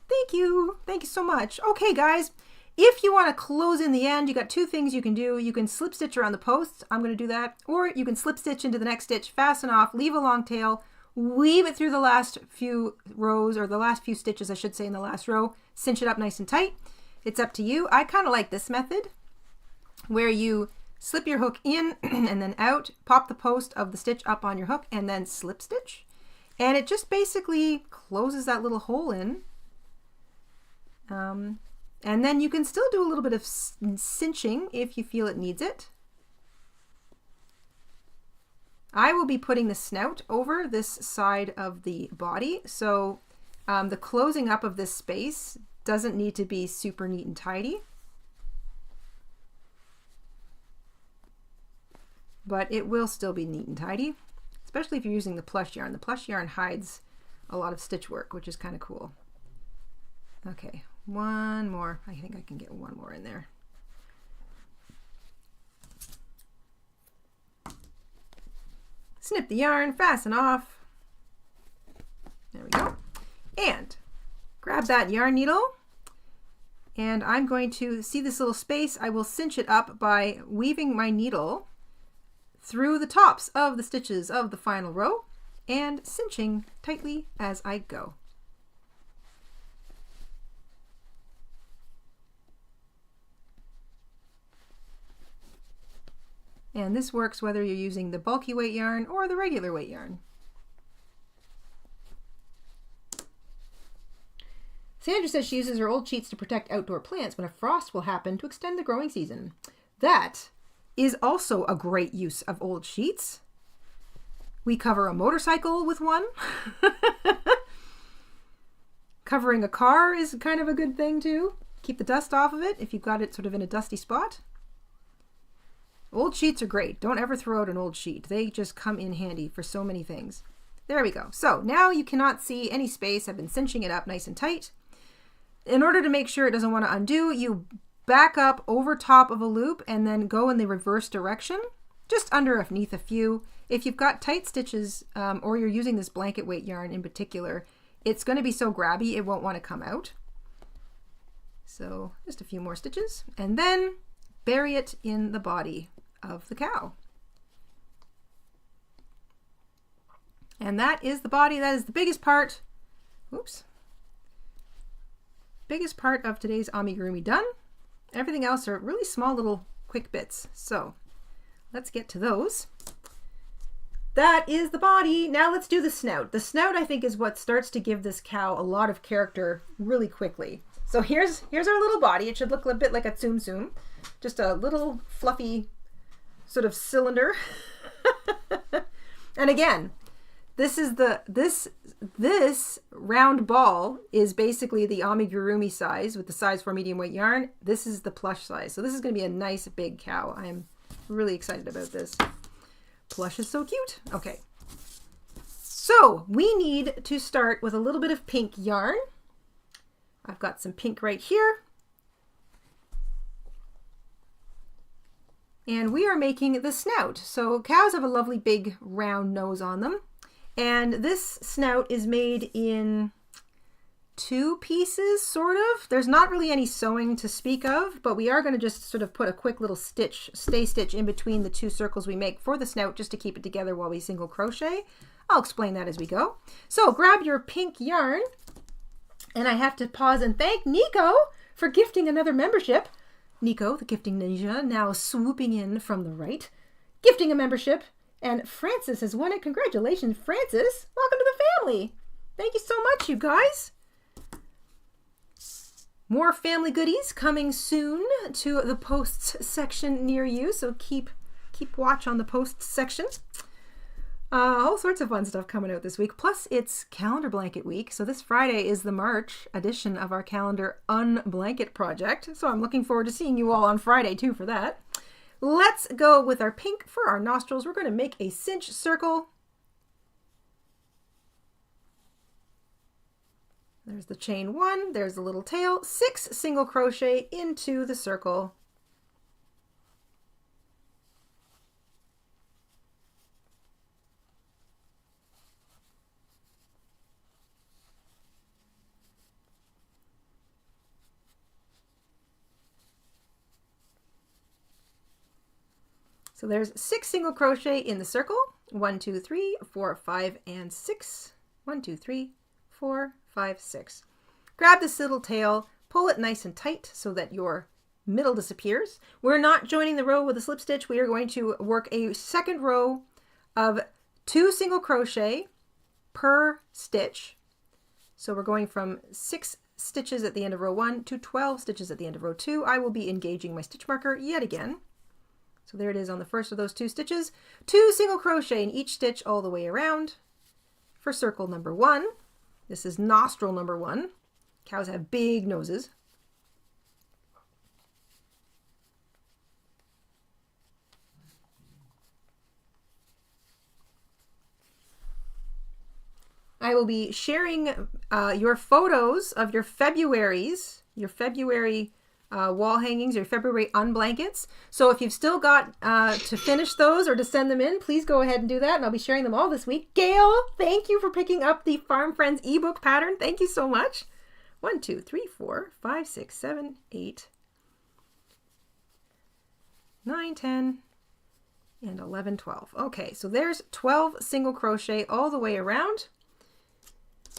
Thank you. Thank you so much. Okay, guys, if you want to close in the end, you got two things you can do. You can slip stitch around the posts. I'm going to do that. Or you can slip stitch into the next stitch, fasten off, leave a long tail, weave it through the last few rows, or the last few stitches, I should say, in the last row, cinch it up nice and tight. It's up to you. I kind of like this method where you slip your hook in and then out, pop the post of the stitch up on your hook, and then slip stitch. And it just basically closes that little hole in. And then you can still do a little bit of cinching if you feel it needs it. I will be putting the snout over this side of the body, so the closing up of this space doesn't need to be super neat and tidy. But it will still be neat and tidy, especially if you're using the plush yarn. The plush yarn hides a lot of stitch work, which is kind of cool. Okay, one more. I think I can get one more in there. Snip the yarn, fasten off. There we go. And grab that yarn needle. And I'm going to see this little space. I will cinch it up by weaving my needle through the tops of the stitches of the final row and cinching tightly as I go. And this works whether you're using the bulky weight yarn or the regular weight yarn. Sandra says she uses her old sheets to protect outdoor plants when a frost will happen to extend the growing season. That is also a great use of old sheets. We cover a motorcycle with one. Covering a car is kind of a good thing too. Keep the dust off of it if you've got it sort of in a dusty spot. Old sheets are great. Don't ever throw out an old sheet. They just come in handy for so many things. There we go. So now you cannot see any space. I've been cinching it up nice and tight. In order to make sure it doesn't want to undo, you back up over top of a loop and then go in the reverse direction, just underneath a few. If you've got tight stitches or you're using this blanket weight yarn in particular, it's going to be so grabby it won't want to come out. So just a few more stitches and then bury it in the body of the cow. And that is the body. That is the biggest part. Oops. Biggest part of today's amigurumi done. Everything else are really small little quick bits. So let's get to those. That is the body. Now let's do the snout. The snout, I think, is what starts to give this cow a lot of character really quickly. So here's our little body. It should look a bit like a tsum tsum. Just a little fluffy sort of cylinder. And again, this is this round ball is basically the amigurumi size with the size 4 medium weight yarn. This is the plush size. So this is going to be a nice big cow. I am really excited about this. Plush is so cute. Okay. So we need to start with a little bit of pink yarn. I've got some pink right here. And we are making the snout. So cows have a lovely big round nose on them. And this snout is made in 2 pieces, sort of. There's not really any sewing to speak of, but we are going to just sort of put a quick little stitch, stay stitch in between the 2 circles we make for the snout just to keep it together while we single crochet. I'll explain that as we go. So grab your pink yarn, and I have to pause and thank Nico for gifting another membership. Nico, the gifting ninja, now swooping in from the right, gifting a membership. And Francis has won it. Congratulations, Francis. Welcome to the family. Thank you so much, you guys. More family goodies coming soon to the posts section near you. So keep watch on the posts section. All sorts of fun stuff coming out this week. Plus, it's calendar blanket week. So this Friday is the March edition of our calendar unblanket project. So I'm looking forward to seeing you all on Friday too for that. Let's go with our pink for our nostrils. We're going to make a cinch circle. There's the chain 1, there's the little tail, 6 single crochet into the circle. So there's 6 single crochet in the circle. 1, 2, 3, 4, 5, and 6. 1, 2, 3, 4, 5, 6. Grab this little tail, pull it nice and tight so that your middle disappears. We're not joining the row with a slip stitch. We are going to work a second row of 2 single crochet per stitch. So we're going from 6 stitches at the end of row 1 to 12 stitches at the end of row 2. I will be engaging my stitch marker yet again. So there it is on the first of those 2 stitches. 2 single crochet in each stitch all the way around for circle number 1. This is nostril number 1. Cows have big noses. I will be sharing your photos of your February wall hangings, your February unblankets. So if you've still got to finish those or to send them in, please go ahead and do that. And I'll be sharing them all this week. Gail, thank you for picking up the Farm Friends ebook pattern. Thank you so much. 1, 2, 3, 4, 5, 6, 7, 8, 9, 10, and 11, 12. Okay, so there's 12 single crochet all the way around.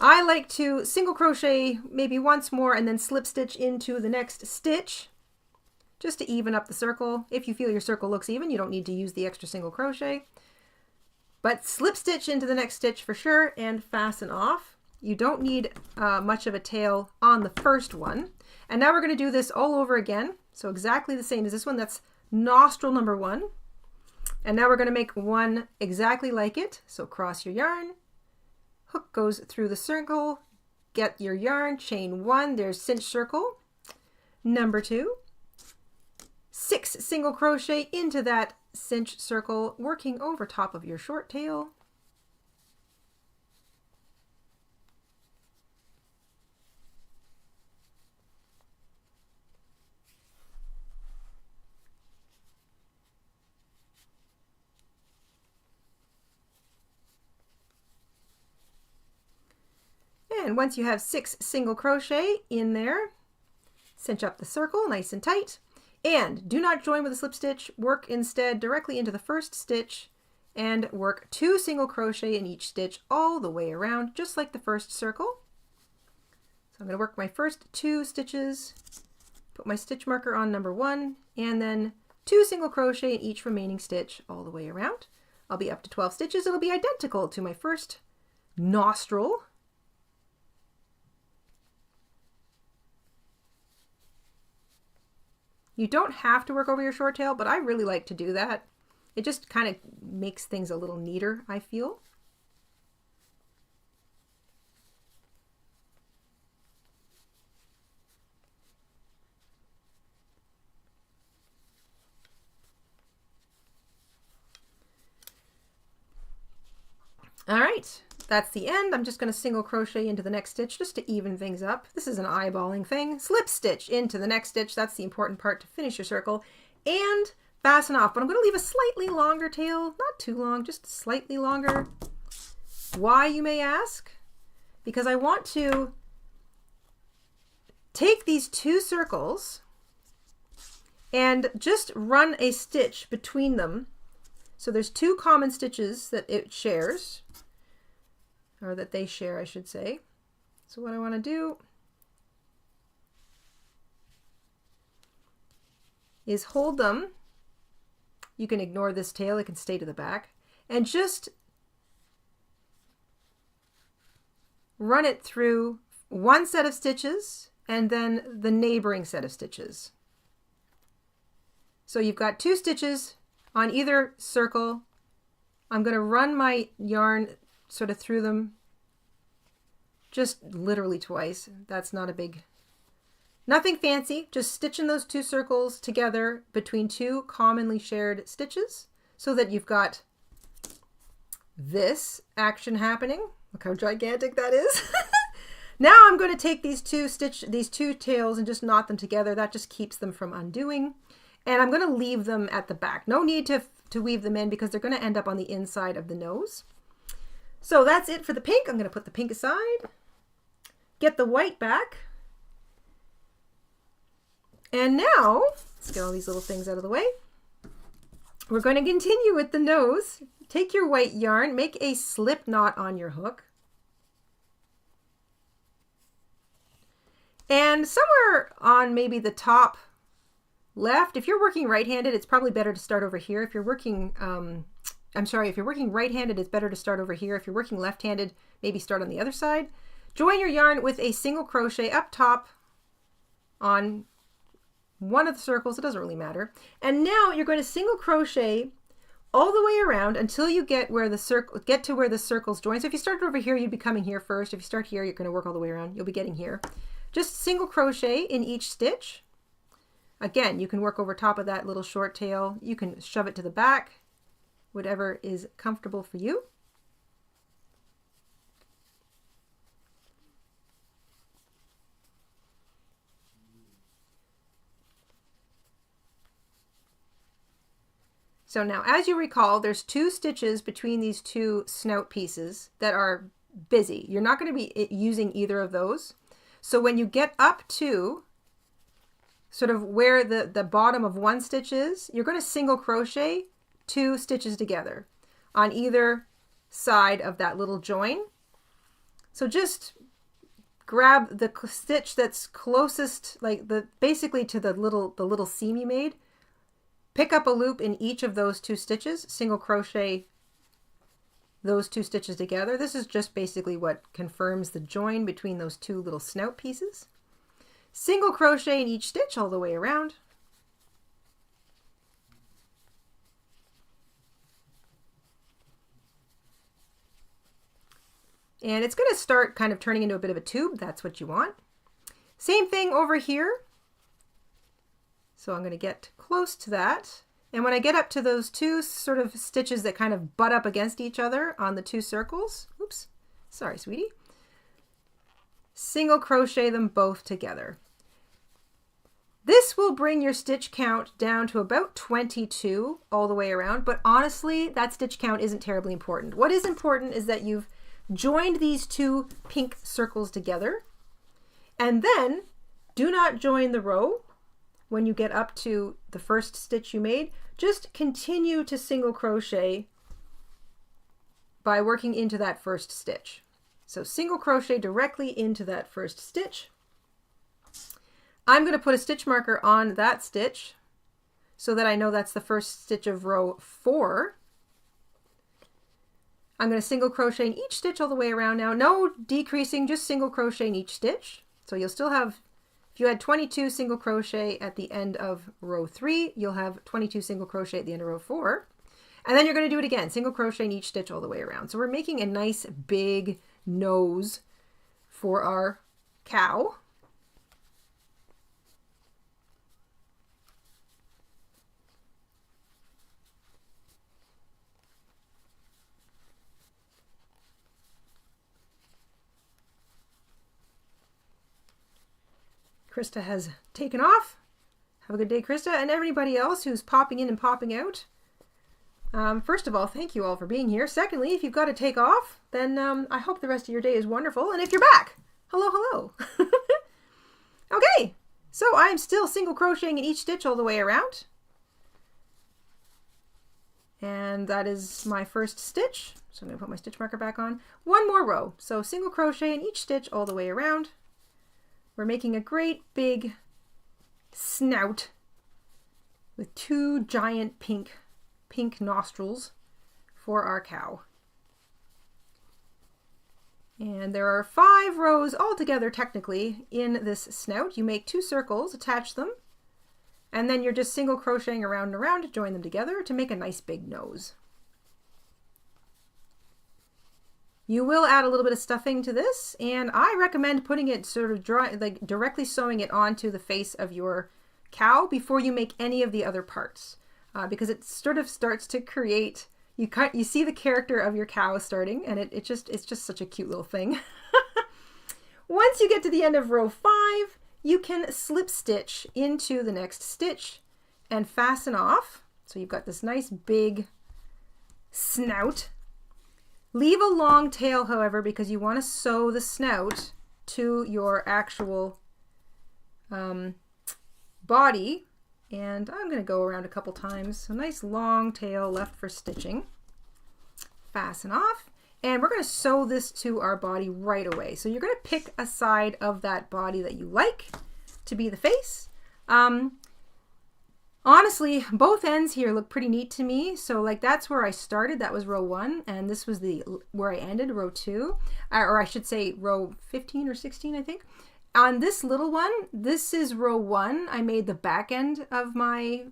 I like to single crochet maybe once more and then slip stitch into the next stitch just to even up the circle. If you feel your circle looks even, you don't need to use the extra single crochet. But slip stitch into the next stitch for sure and fasten off. You don't need much of a tail on the first one. And now we're going to do this all over again. So exactly the same as this one. That's nostril number 1. And now we're going to make one exactly like it. So cross your yarn. Hook goes through the circle, get your yarn, chain 1, there's cinch circle. Number 2, 6 single crochet into that cinch circle, working over top of your short tail. And once you have 6 single crochet in there, cinch up the circle nice and tight. And do not join with a slip stitch. Work instead directly into the first stitch and work 2 single crochet in each stitch all the way around, just like the first circle. So I'm going to work my first 2 stitches, put my stitch marker on number 1, and then 2 single crochet in each remaining stitch all the way around. I'll be up to 12 stitches. It'll be identical to my first nostril. You don't have to work over your short tail, but I really like to do that. It just kind of makes things a little neater, I feel. All right, that's the end. I'm just going to single crochet into the next stitch just to even things up. This is an eyeballing thing. Slip stitch into the next stitch. That's the important part to finish your circle. And fasten off. But I'm going to leave a slightly longer tail. Not too long, just slightly longer. Why, you may ask? Because I want to take these 2 circles and just run a stitch between them. So there's 2 common stitches that it shares. Or that they share, I should say. So what I want to do is hold them. You can ignore this tail, it can stay to the back, and just run it through one set of stitches and then the neighboring set of stitches. So you've got 2 stitches on either circle. I'm going to run my yarn sort of through them just literally twice. That's not a big, nothing fancy, just stitching those 2 circles together between 2 commonly shared stitches so that you've got this action happening. Look how gigantic that is. Now I'm going to take these two tails and just knot them together. That just keeps them from undoing. And I'm going to leave them at the back. No need to weave them in because they're going to end up on the inside of the nose. So that's it for the pink. I'm going to put the pink aside. Get the white back. And now, let's get all these little things out of the way. We're going to continue with the nose. Take your white yarn, make a slip knot on your hook. And somewhere on maybe the top left, if you're working right-handed, it's probably better to start over here. If you're working, if you're working right-handed, it's better to start over here. If you're working left-handed, maybe start on the other side. Join your yarn with a single crochet up top on one of the circles. It doesn't really matter. And now you're going to single crochet all the way around until you get where the to where the circles join. So if you started over here, you'd be coming here first. If you start here, you're going to work all the way around. You'll be getting here. Just single crochet in each stitch. Again, you can work over top of that little short tail. You can shove it to the back, whatever is comfortable for you. So now, as you recall, there's 2 stitches between these 2 snout pieces that are busy. You're not going to be using either of those. So when you get up to sort of where the bottom of one stitch is, you're going to single crochet 2 stitches together on either side of that little join. So just grab the stitch that's closest, like basically to the little seam you made. Pick up a loop in each of those 2 stitches, single crochet those 2 stitches together. This is just basically what confirms the join between those 2 little snout pieces. Single crochet in each stitch all the way around. And it's going to start kind of turning into a bit of a tube. That's what you want. Same thing over here. So I'm going to get close to that. And when I get up to those 2 sort of stitches that kind of butt up against each other on the 2 circles, oops, sorry, sweetie, single crochet them both together. This will bring your stitch count down to about 22 all the way around, but honestly, that stitch count isn't terribly important. What is important is that you've joined these 2 pink circles together, and then do not join the row when you get up to the first stitch you made. Just continue to single crochet by working into that first stitch. So single crochet directly into that first stitch. I'm going to put a stitch marker on that stitch so that I know that's the first stitch of row 4. I'm going to single crochet in each stitch all the way around now. No decreasing, just single crochet in each stitch. So you'll still have, if you had 22 single crochet at the end of row 3, you'll have 22 single crochet at the end of row 4. And then you're going to do it again, single crochet in each stitch all the way around. So we're making a nice big nose for our cow. Krista has taken off. Have a good day, Krista, and everybody else who's popping in and popping out. First of all, thank you all for being here. Secondly, if you've got to take off, then I hope the rest of your day is wonderful. And if you're back, hello, hello. Okay, so I'm still single crocheting in each stitch all the way around. And that is my first stitch. So I'm going to put my stitch marker back on. One more row. So single crochet in each stitch all the way around. We're making a great big snout with two giant pink nostrils for our cow. And there are 5 rows altogether technically in this snout. You make 2 circles, attach them, and then you're just single crocheting around and around to join them together to make a nice big nose. You will add a little bit of stuffing to this, and I recommend putting it sort of directly sewing it onto the face of your cow before you make any of the other parts, because it sort of starts to create, you see the character of your cow starting, and it's just such a cute little thing. Once you get to the end of row 5, you can slip stitch into the next stitch and fasten off. So you've got this nice big snout. Leave a long tail, however, because you want to sew the snout to your actual body. And I'm going to go around a couple times. A nice long tail left for stitching. Fasten off. And we're going to sew this to our body right away. So you're going to pick a side of that body that you like to be the face. Honestly, both ends here look pretty neat to me. So like that's where I started. That was row 1, and this was where I ended, row 2, or I should say row 15 or 16, I think. On this little one, this is row 1. I made the back end of my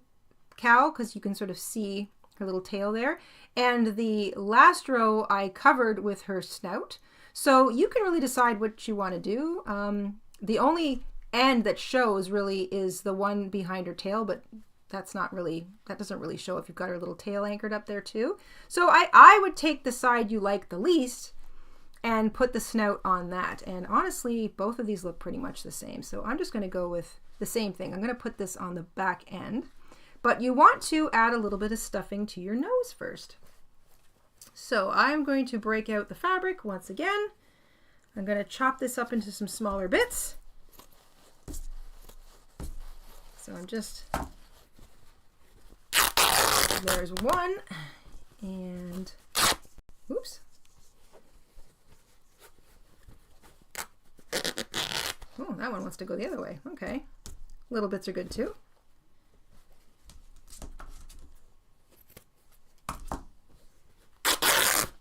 cow because you can sort of see her little tail there. And the last row I covered with her snout. So you can really decide what you want to do. The only end that shows really is the one behind her tail, but that doesn't really show if you've got her little tail anchored up there too. So I would take the side you like the least and put the snout on that. And honestly, both of these look pretty much the same. So I'm just going to go with the same thing. I'm going to put this on the back end, but you want to add a little bit of stuffing to your nose first. So I'm going to break out the fabric once again. I'm going to chop this up into some smaller bits. So I'm just, there's one, and oops. Oh, that one wants to go the other way. Okay. Little bits are good too.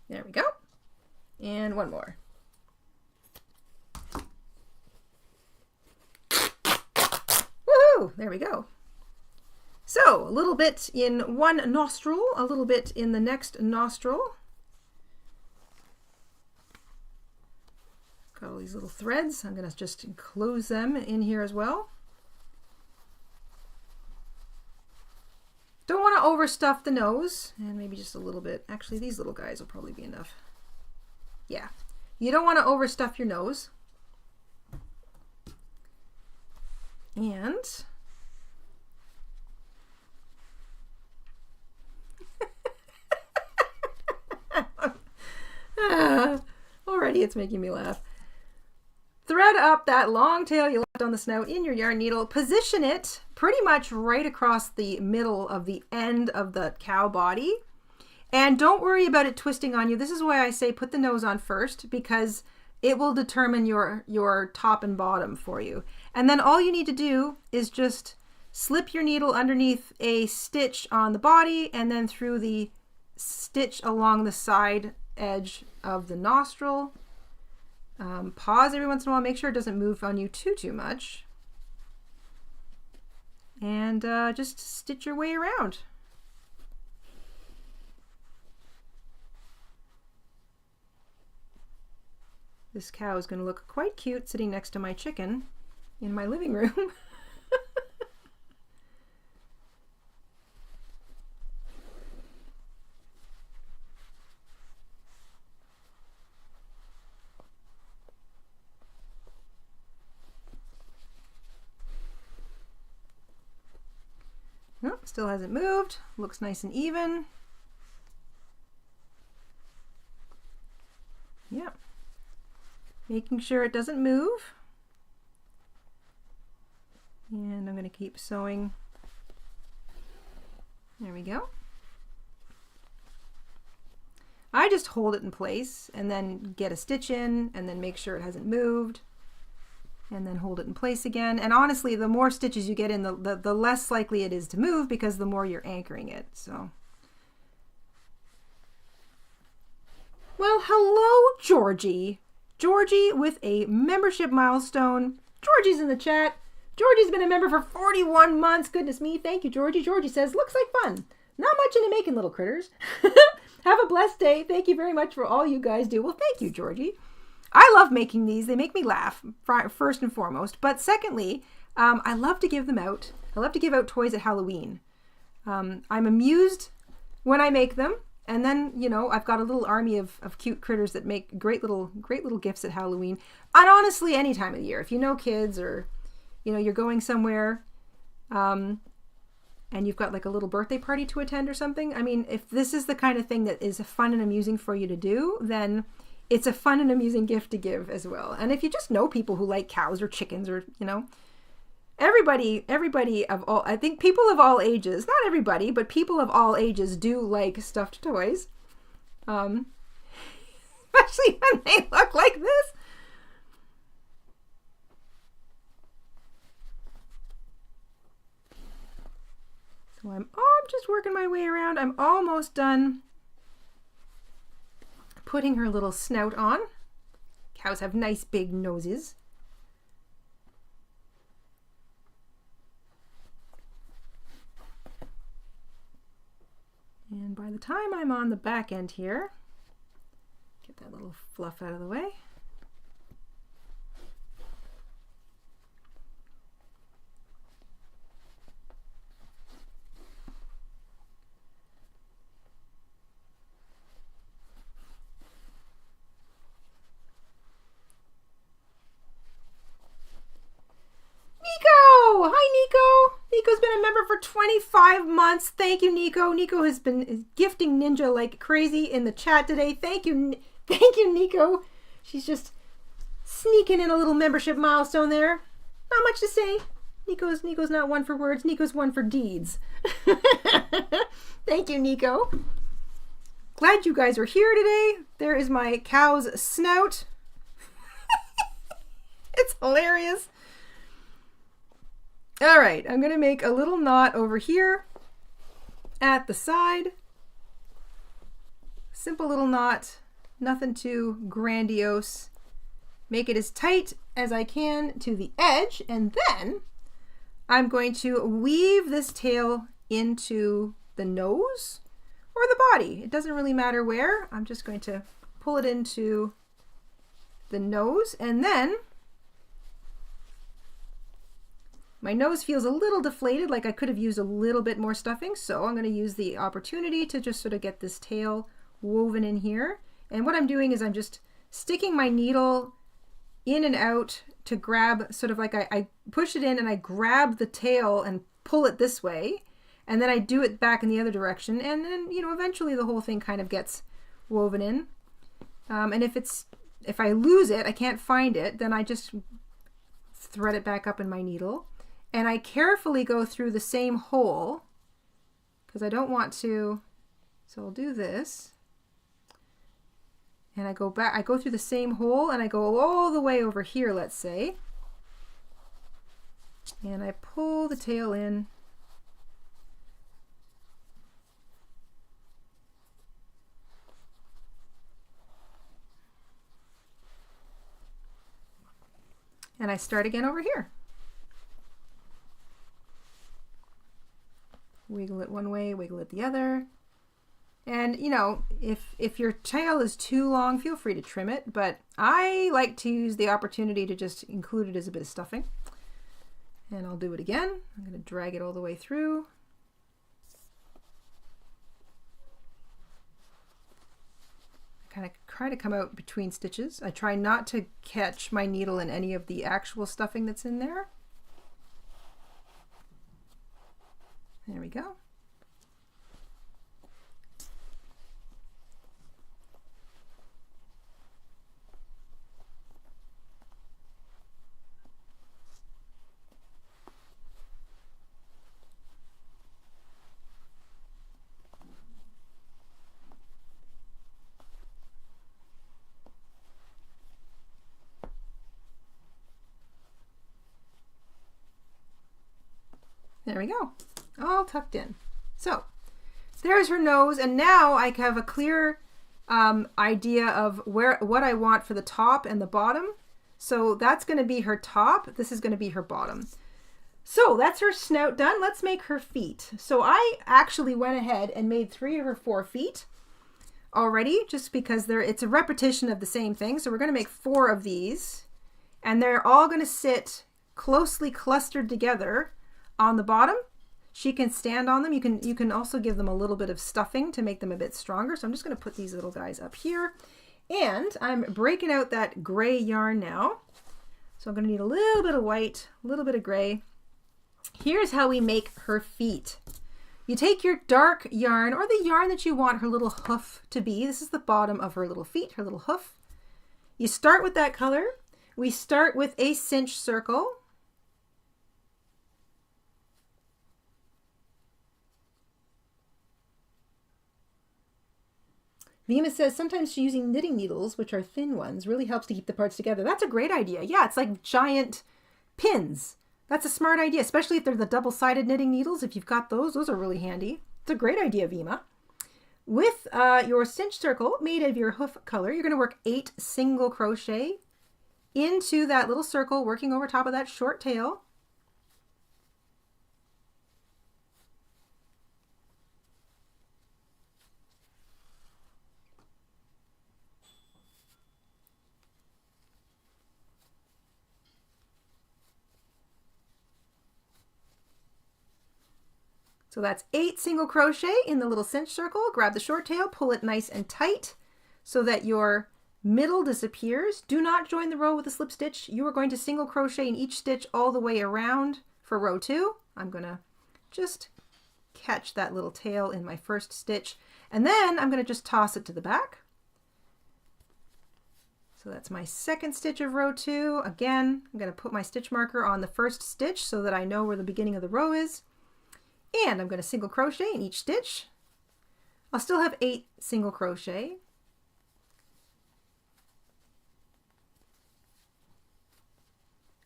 There we go. And one more. Woohoo! There we go. So, a little bit in one nostril, a little bit in the next nostril. Got all these little threads. I'm going to just enclose them in here as well. Don't want to overstuff the nose, and maybe just a little bit. Actually, these little guys will probably be enough. Yeah, you don't want to overstuff your nose. And already it's making me laugh. Thread up that long tail you left on the snout in your yarn needle. Position it pretty much right across the middle of the end of the cow body. And don't worry about it twisting on you. This is why I say put the nose on first, because it will determine your top and bottom for you. And then all you need to do is just slip your needle underneath a stitch on the body and then through the stitch along the side edge of the nostril. Pause every once in a while, make sure it doesn't move on you too much. And just stitch your way around. This cow is going to look quite cute sitting next to my chicken in my living room. Oh, still hasn't moved. Looks nice and even. Yeah. Making sure it doesn't move. And I'm going to keep sewing. There we go. I just hold it in place and then get a stitch in and then make sure it hasn't moved. and then hold it in place again. And honestly, the more stitches you get in, the less likely it is to move because the more you're anchoring it. So, well, hello, Georgie. Georgie with a membership milestone. Georgie's in the chat. Georgie's been a member for 41 months. Goodness me. Thank you, Georgie. Georgie says, looks like fun. Not much into making little critters. Have a blessed day. Thank you very much for all you guys do. Well, thank you, Georgie. I love making these. They make me laugh, first and foremost. But secondly, I love to give them out. I love to give out toys at Halloween. I'm amused when I make them. And then, you know, I've got a little army of cute critters that make great little gifts at Halloween. And honestly, any time of the year. If you know kids or, you know, you're going somewhere and you've got like a little birthday party to attend or something. I mean, if this is the kind of thing that is fun and amusing for you to do, then it's a fun and amusing gift to give as well. And if you just know people who like cows or chickens or, you know, everybody of all, I think people of all ages, not everybody, but people of all ages do like stuffed toys. Especially when they look like this. So I'm just working my way around. I'm almost done putting her little snout on. Cows have nice big noses. And by the time I'm on the back end here, get that little fluff out of the way. Nico! Hi, Nico! Nico's been a member for 25 months. Thank you, Nico. Nico has been gifting Ninja like crazy in the chat today. Thank you, Nico. She's just sneaking in a little membership milestone there. Not much to say. Nico's not one for words. Nico's one for deeds. Thank you, Nico. Glad you guys are here today. There is my cow's snout. It's hilarious. All right, I'm going to make a little knot over here at the side. Simple little knot, nothing too grandiose. Make it as tight as I can to the edge, and then I'm going to weave this tail into the nose or the body. It doesn't really matter where. I'm just going to pull it into the nose, and then my nose feels a little deflated, like I could have used a little bit more stuffing, so I'm going to use the opportunity to just sort of get this tail woven in here. And what I'm doing is I'm just sticking my needle in and out to grab, sort of like I push it in and I grab the tail and pull it this way, and then I do it back in the other direction, and then, you know, eventually the whole thing kind of gets woven in. And if I lose it, I can't find it, then I just thread it back up in my needle. And I carefully go through the same hole because I don't want to, so I'll do this. And I go back, I go through the same hole and I go all the way over here, let's say. And I pull the tail in. And I start again over here. Wiggle it one way, wiggle it the other. And, you know, if your tail is too long, feel free to trim it, but I like to use the opportunity to just include it as a bit of stuffing. And I'll do it again. I'm going to drag it all the way through. I kind of try to come out between stitches. I try not to catch my needle in any of the actual stuffing that's in there. There we go. There we go, all tucked in. So there's her nose, and now I have a clear idea of what I want for the top and the bottom. So that's going to be her top. This is going to be her bottom. So that's her snout done. Let's make her feet. So I actually went ahead and made 3 of her 4 feet already, just because it's a repetition of the same thing. So we're going to make 4 of these, and they're all going to sit closely clustered together on the bottom. She can stand on them. You can also give them a little bit of stuffing to make them a bit stronger. So I'm just going to put these little guys up here, and I'm breaking out that gray yarn now. So I'm going to need a little bit of white, a little bit of gray. Here's how we make her feet. You take your dark yarn, or the yarn that you want her little hoof to be. This is the bottom of her little feet, her little hoof. You start with that color. We start with a cinch circle. Vima says sometimes she's using knitting needles, which are thin ones, really helps to keep the parts together. That's a great idea. Yeah, it's like giant pins. That's a smart idea, especially if they're the double-sided knitting needles. If you've got those are really handy. It's a great idea, Vima. With your cinch circle made of your hoof color, you're going to work 8 single crochet into that little circle, working over top of that short tail. So that's 8 single crochet in the little cinch circle. Grab the short tail, pull it nice and tight so that your middle disappears. Do not join the row with a slip stitch. You are going to single crochet in each stitch all the way around for row 2. I'm going to just catch that little tail in my first stitch, and then I'm going to just toss it to the back. So that's my second stitch of row 2. Again, I'm going to put my stitch marker on the first stitch so that I know where the beginning of the row is. And I'm going to single crochet in each stitch. I'll still have 8 single crochet.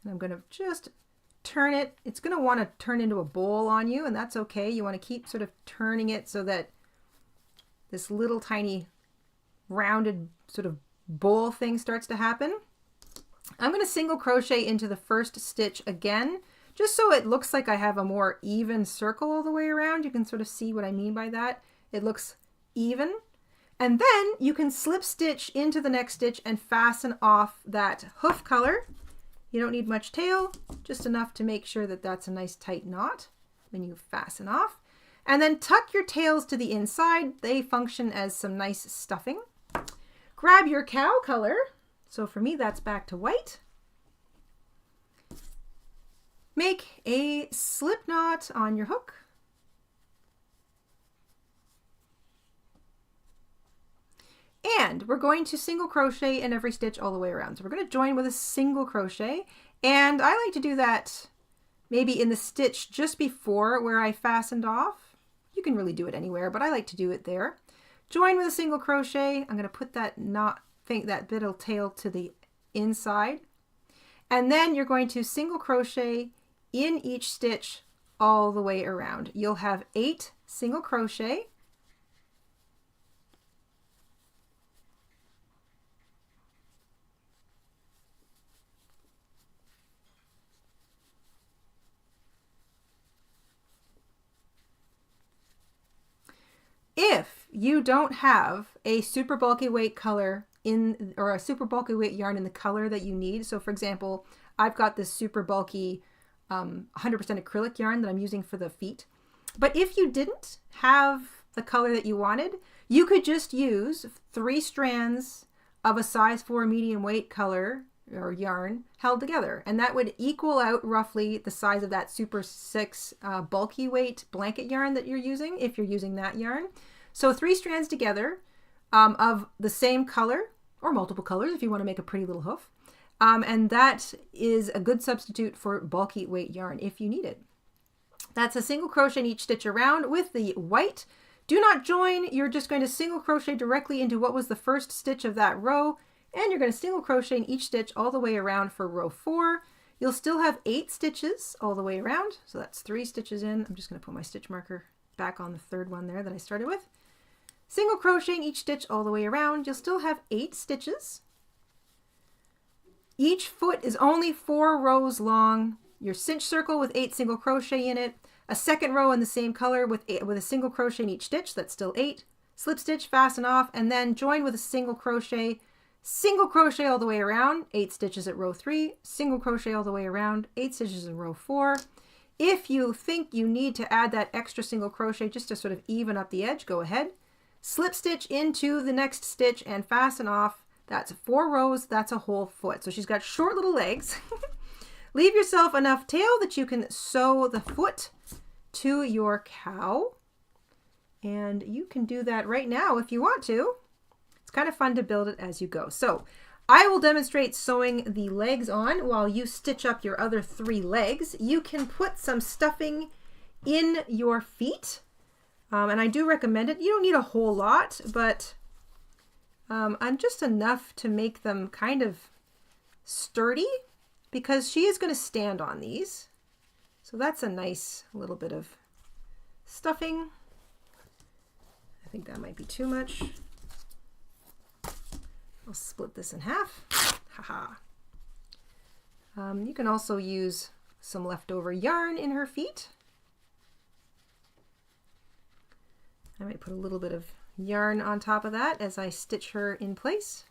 And I'm going to just turn it. It's going to want to turn into a bowl on you, and that's okay. You want to keep sort of turning it so that this little tiny rounded sort of bowl thing starts to happen. I'm going to single crochet into the first stitch again, just so it looks like I have a more even circle all the way around. You can sort of see what I mean by that. It looks even. And then you can slip stitch into the next stitch and fasten off that hoof color. You don't need much tail, just enough to make sure that that's a nice tight knot when you fasten off. And then tuck your tails to the inside. They function as some nice stuffing. Grab your cow color. So for me, that's back to white. Make a slip knot on your hook. And we're going to single crochet in every stitch all the way around. So we're going to join with a single crochet. And I like to do that maybe in the stitch just before where I fastened off. You can really do it anywhere, but I like to do it there. Join with a single crochet. I'm going to put that that bit of tail to the inside. And then you're going to single crochet in each stitch all the way around. You'll have 8 single crochet. If you don't have a super bulky weight color or a super bulky weight yarn in the color that you need, so for example, I've got this super bulky 100% acrylic yarn that I'm using for the feet. But if you didn't have the color that you wanted, you could just use 3 strands of a size 4 medium weight color or yarn held together, and that would equal out roughly the size of that Super 6 bulky weight blanket yarn that you're using if you're using that yarn. So 3 strands together of the same color, or multiple colors if you want to make a pretty little hoof. And that is a good substitute for bulky weight yarn if you need it. That's a single crochet in each stitch around with the white. Do not join. You're just going to single crochet directly into what was the first stitch of that row, and you're going to single crochet in each stitch all the way around for row 4. You'll still have 8 stitches all the way around. So that's 3 stitches in. I'm just going to put my stitch marker back on the third one there that I started with. Single crocheting each stitch all the way around. You'll still have 8 stitches. Each foot is only 4 rows long. Your cinch circle with 8 single crochet in it. A second row in the same color with a single crochet in each stitch. That's still 8. Slip stitch, fasten off, and then join with a single crochet all the way around. 8 stitches at row 3. Single crochet all the way around. 8 stitches in row 4. If you think you need to add that extra single crochet just to sort of even up the edge, go ahead. Slip stitch into the next stitch and fasten off. That's 4 rows. That's a whole foot. So she's got short little legs. Leave yourself enough tail that you can sew the foot to your cow. And you can do that right now if you want to. It's kind of fun to build it as you go. So I will demonstrate sewing the legs on while you stitch up your other 3 legs. You can put some stuffing in your feet. And I do recommend it. You don't need a whole lot, but just enough to make them kind of sturdy, because she is going to stand on these. So that's a nice little bit of stuffing. I think that might be too much. I'll split this in half. Haha. You can also use some leftover yarn in her feet. I might put a little bit of yarn on top of that as I stitch her in place.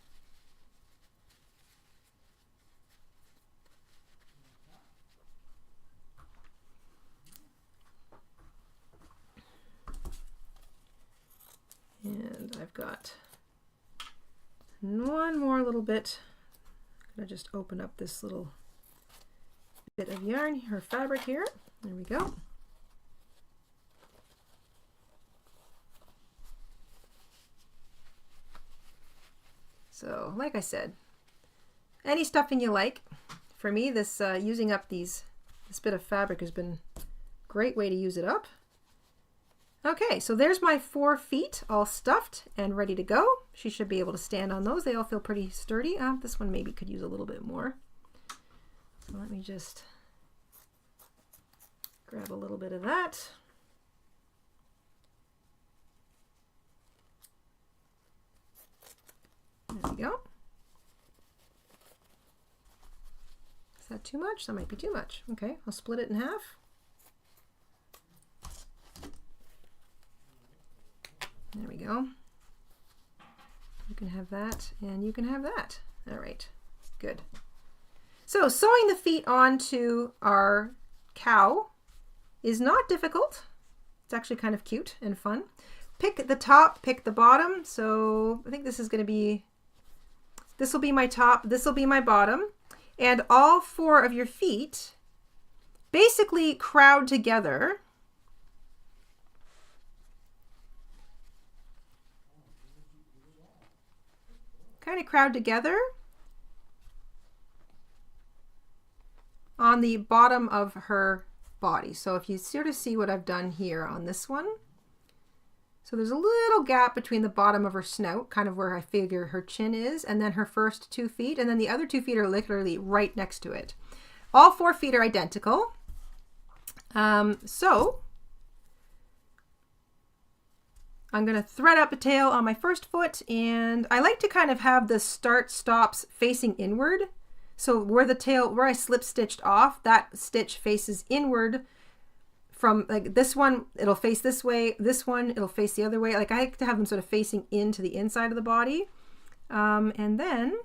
And I've got one more little bit. I'm going to just open up this little bit of yarn, her fabric here. There we go. So, like I said, any stuffing you like. For me, this using up this bit of fabric has been a great way to use it up. Okay, so there's my 4 feet all stuffed and ready to go. She should be able to stand on those. They all feel pretty sturdy. This one maybe could use a little bit more. So let me just grab a little bit of that. There we go. Is that too much? That might be too much. Okay, I'll split it in half. There we go. You can have that and you can have that. All right, good. So sewing the feet onto our cow is not difficult. It's actually kind of cute and fun. Pick the top, pick the bottom. So I think this is going to be, this will be my top, this will be my bottom. And all 4 of your feet basically crowd together. Kind of crowd together on the bottom of her body. So if you sort of see what I've done here on this one, so there's a little gap between the bottom of her snout, kind of where I figure her chin is, and then her first 2 feet, and then the other 2 feet are literally right next to it. All 4 feet are identical. So I'm going to thread up a tail on my first foot, and I like to kind of have the start stops facing inward. So where the tail, where I slip stitched off, that stitch faces inward. From like this one, it'll face this way. This one, it'll face the other way. Like I like to have them sort of facing into the inside of the body. And then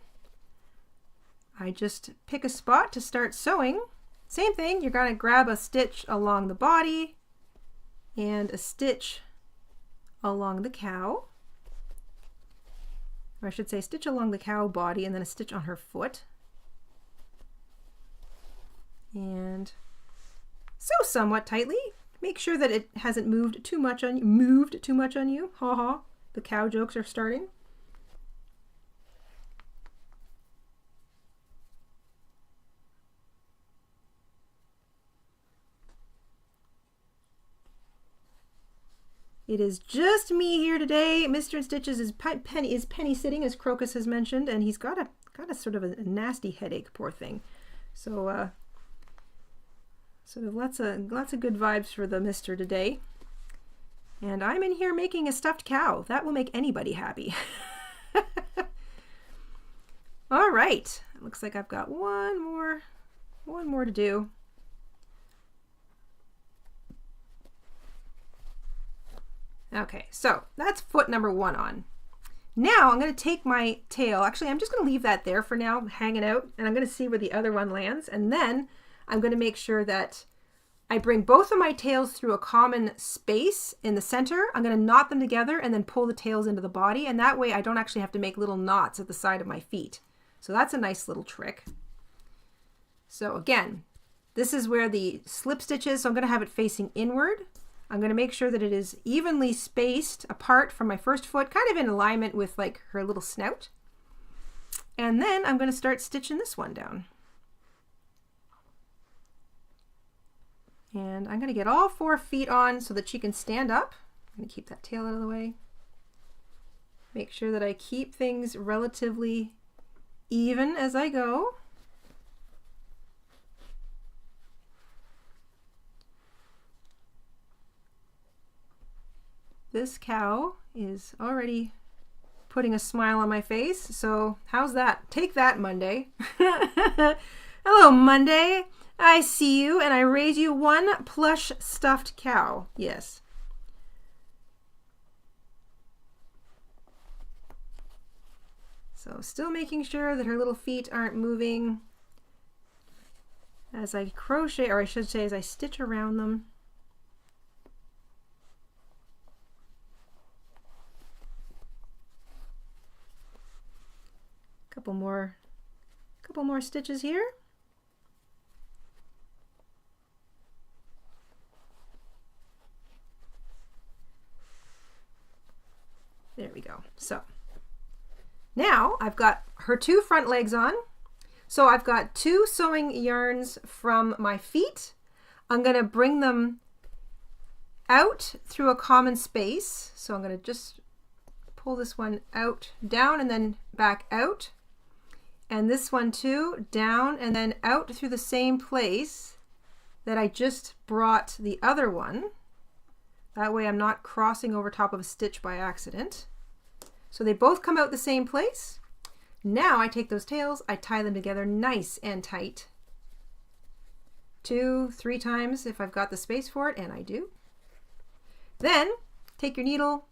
I just pick a spot to start sewing. Same thing, you're going to grab a stitch along the body and a stitch along the cow, or I should say stitch along the cow body and then a stitch on her foot, and sew somewhat tightly. Make sure that it hasn't moved too much on you. Ha ha. The cow jokes are starting. It is just me here today. Mr. InStitches is penny sitting, as Crocus has mentioned, and he's got a sort of a nasty headache, poor thing. So So lots of good vibes for the mister today. And I'm in here making a stuffed cow. That will make anybody happy. All right, looks like I've got one more to do. Okay, so that's foot number 1 on. Now I'm going to take my tail. Actually, I'm just going to leave that there for now, hanging out, and I'm going to see where the other one lands. And then I'm going to make sure that I bring both of my tails through a common space in the center. I'm going to knot them together and then pull the tails into the body. And that way I don't actually have to make little knots at the side of my feet. So that's a nice little trick. So again, this is where the slip stitch is. So I'm going to have it facing inward. I'm going to make sure that it is evenly spaced apart from my first foot, kind of in alignment with like her little snout. And then I'm going to start stitching this one down. And I'm going to get all 4 feet on so that she can stand up. I'm going to keep that tail out of the way. Make sure that I keep things relatively even as I go. This cow is already putting a smile on my face, so how's that? Take that, Monday. Hello, Monday. I see you, and I raise you 1 plush stuffed cow. Yes. So still making sure that her little feet aren't moving as I crochet, or I should say as I stitch around them. Couple more stitches here. There we go. So now I've got her 2 front legs on. So I've got 2 sewing yarns from my feet. I'm going to bring them out through a common space. So I'm going to just pull this one out, down, and then back out. And this one too, down and then out through the same place that I just brought the other one. That way I'm not crossing over top of a stitch by accident. So they both come out the same place. Now I take those tails, I tie them together nice and tight. 2, 3 times if I've got the space for it, and I do. Then take your needle,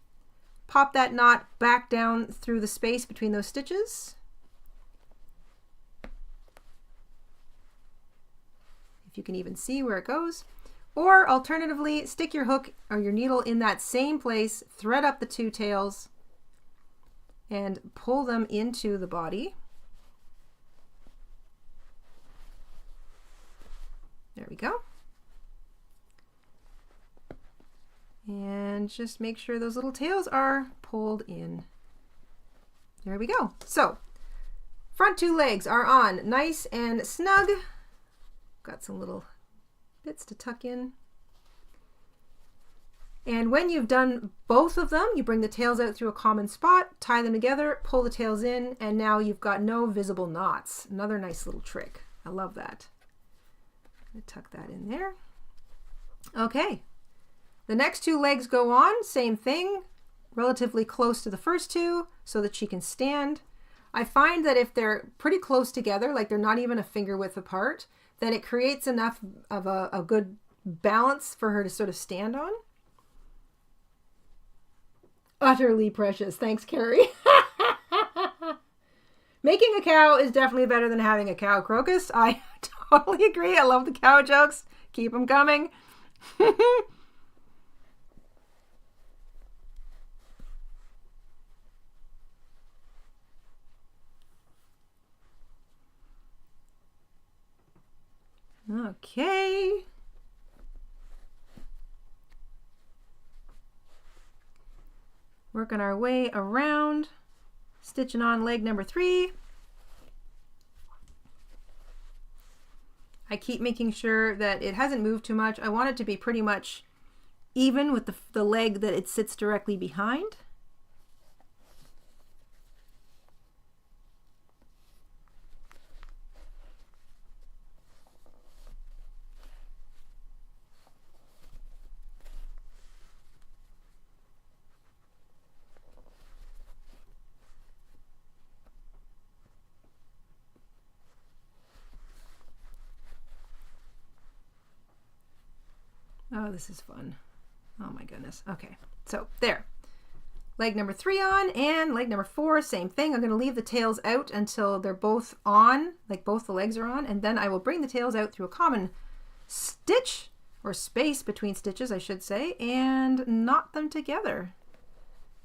pop that knot back down through the space between those stitches. If you can even see where it goes. Or alternatively, stick your hook or your needle in that same place, thread up the 2 tails, and pull them into the body. There we go. And just make sure those little tails are pulled in. There we go. So, front 2 legs are on nice and snug. Got some little bits to tuck in. And when you've done both of them, you bring the tails out through a common spot, tie them together, pull the tails in, and now you've got no visible knots. Another nice little trick. I love that. I'm going to tuck that in there. Okay. The next 2 legs go on, same thing, relatively close to the first 2 so that she can stand. I find that if they're pretty close together, like they're not even a finger width apart, then it creates enough of a good balance for her to sort of stand on. Utterly precious. Thanks, Carrie. Making a cow is definitely better than having a cow, Crocus. I totally agree. I love the cow jokes. Keep them coming. Okay. Working our way around, stitching on leg number 3. I keep making sure that it hasn't moved too much. I want it to be pretty much even with the leg that it sits directly behind. Oh, this is fun. Oh my goodness. Okay, so there. Leg number 3 on, and leg number 4, same thing. I'm going to leave the tails out until they're both on, like both the legs are on, and then I will bring the tails out through a common stitch, or space between stitches, I should say, and knot them together.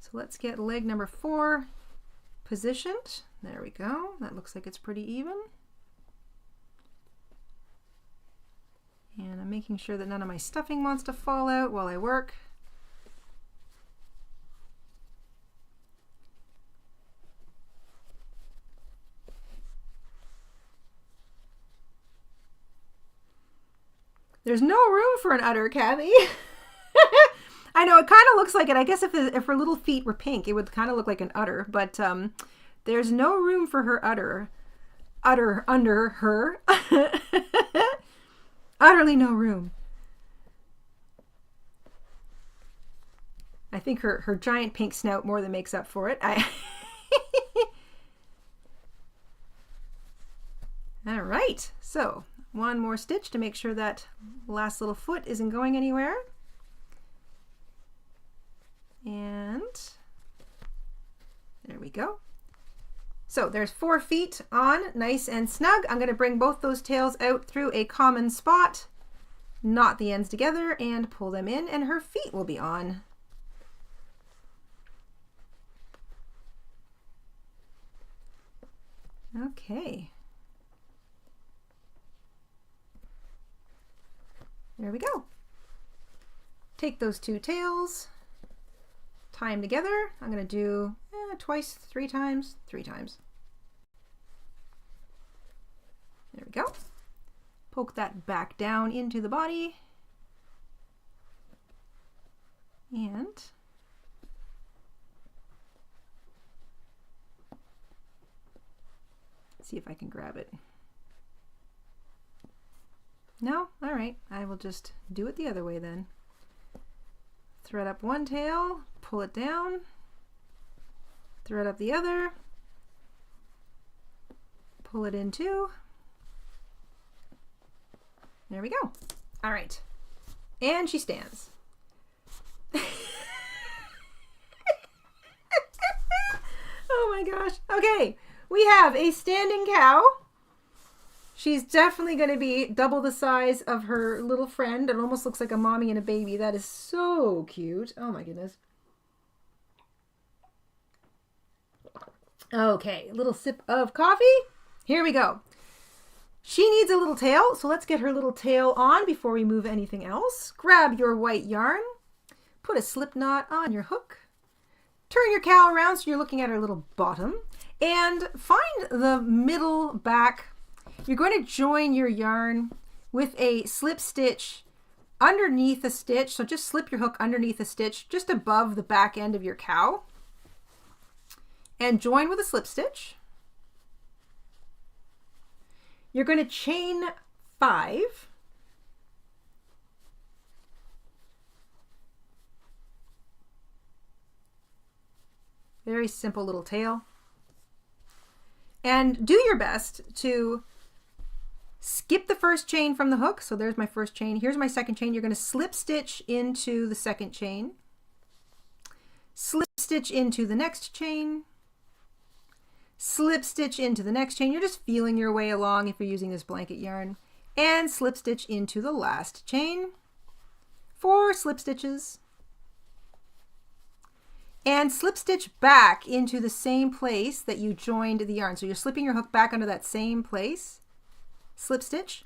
So let's get leg number 4 positioned. There we go. That looks like it's pretty even. And I'm making sure that none of my stuffing wants to fall out while I work. There's no room for an udder, Kathy. I know, it kind of looks like it. I guess if her little feet were pink, it would kind of look like an udder, but there's no room for her udder. Udder under her. Utterly no room. I think her giant pink snout more than makes up for it. All right, so one more stitch to make sure that last little foot isn't going anywhere. And there we go. So there's 4 feet on, nice and snug. I'm going to bring both those tails out through a common spot, knot the ends together and pull them in, and her feet will be on. Okay. There we go. Take those 2 tails, tie them together. I'm going to do twice, 3 times, 3 times. There we go. Poke that back down into the body. And see if I can grab it. No? All right. I will just do it the other way then. Thread up one tail, pull it down, thread up the other, pull it in 2. There we go. All right. And she stands. Oh my gosh. Okay. We have a standing cow. She's definitely going to be double the size of her little friend. It almost looks like a mommy and a baby. That is so cute. Oh my goodness. Okay, a little sip of coffee. Here we go. She needs a little tail, so let's get her little tail on before we move anything else. Grab your white yarn, put a slip knot on your hook, turn your cow around so you're looking at her little bottom, and find the middle back. You're going to join your yarn with a slip stitch underneath a stitch. So just slip your hook underneath a stitch just above the back end of your cow and join with a slip stitch. You're going to chain 5. Very simple little tail. And do your best to skip the first chain from the hook. So there's my first chain. Here's my second chain. You're going to slip stitch into the second chain, slip stitch into the next chain, slip stitch into the next chain. You're just feeling your way along if you're using this blanket yarn, and slip stitch into the last chain. 4 slip stitches. And slip stitch back into the same place that you joined the yarn. So you're slipping your hook back under that same place. Slip stitch,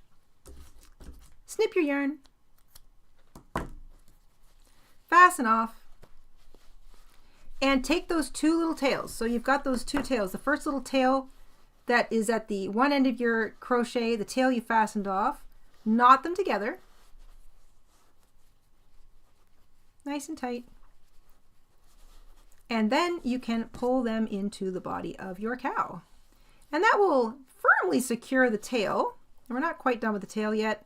snip your yarn, fasten off, and take those 2 little tails. So you've got those 2 tails. The first little tail that is at the one end of your crochet, the tail you fastened off, knot them together, nice and tight. And then you can pull them into the body of your cow. And that will firmly secure the tail. And we're not quite done with the tail yet.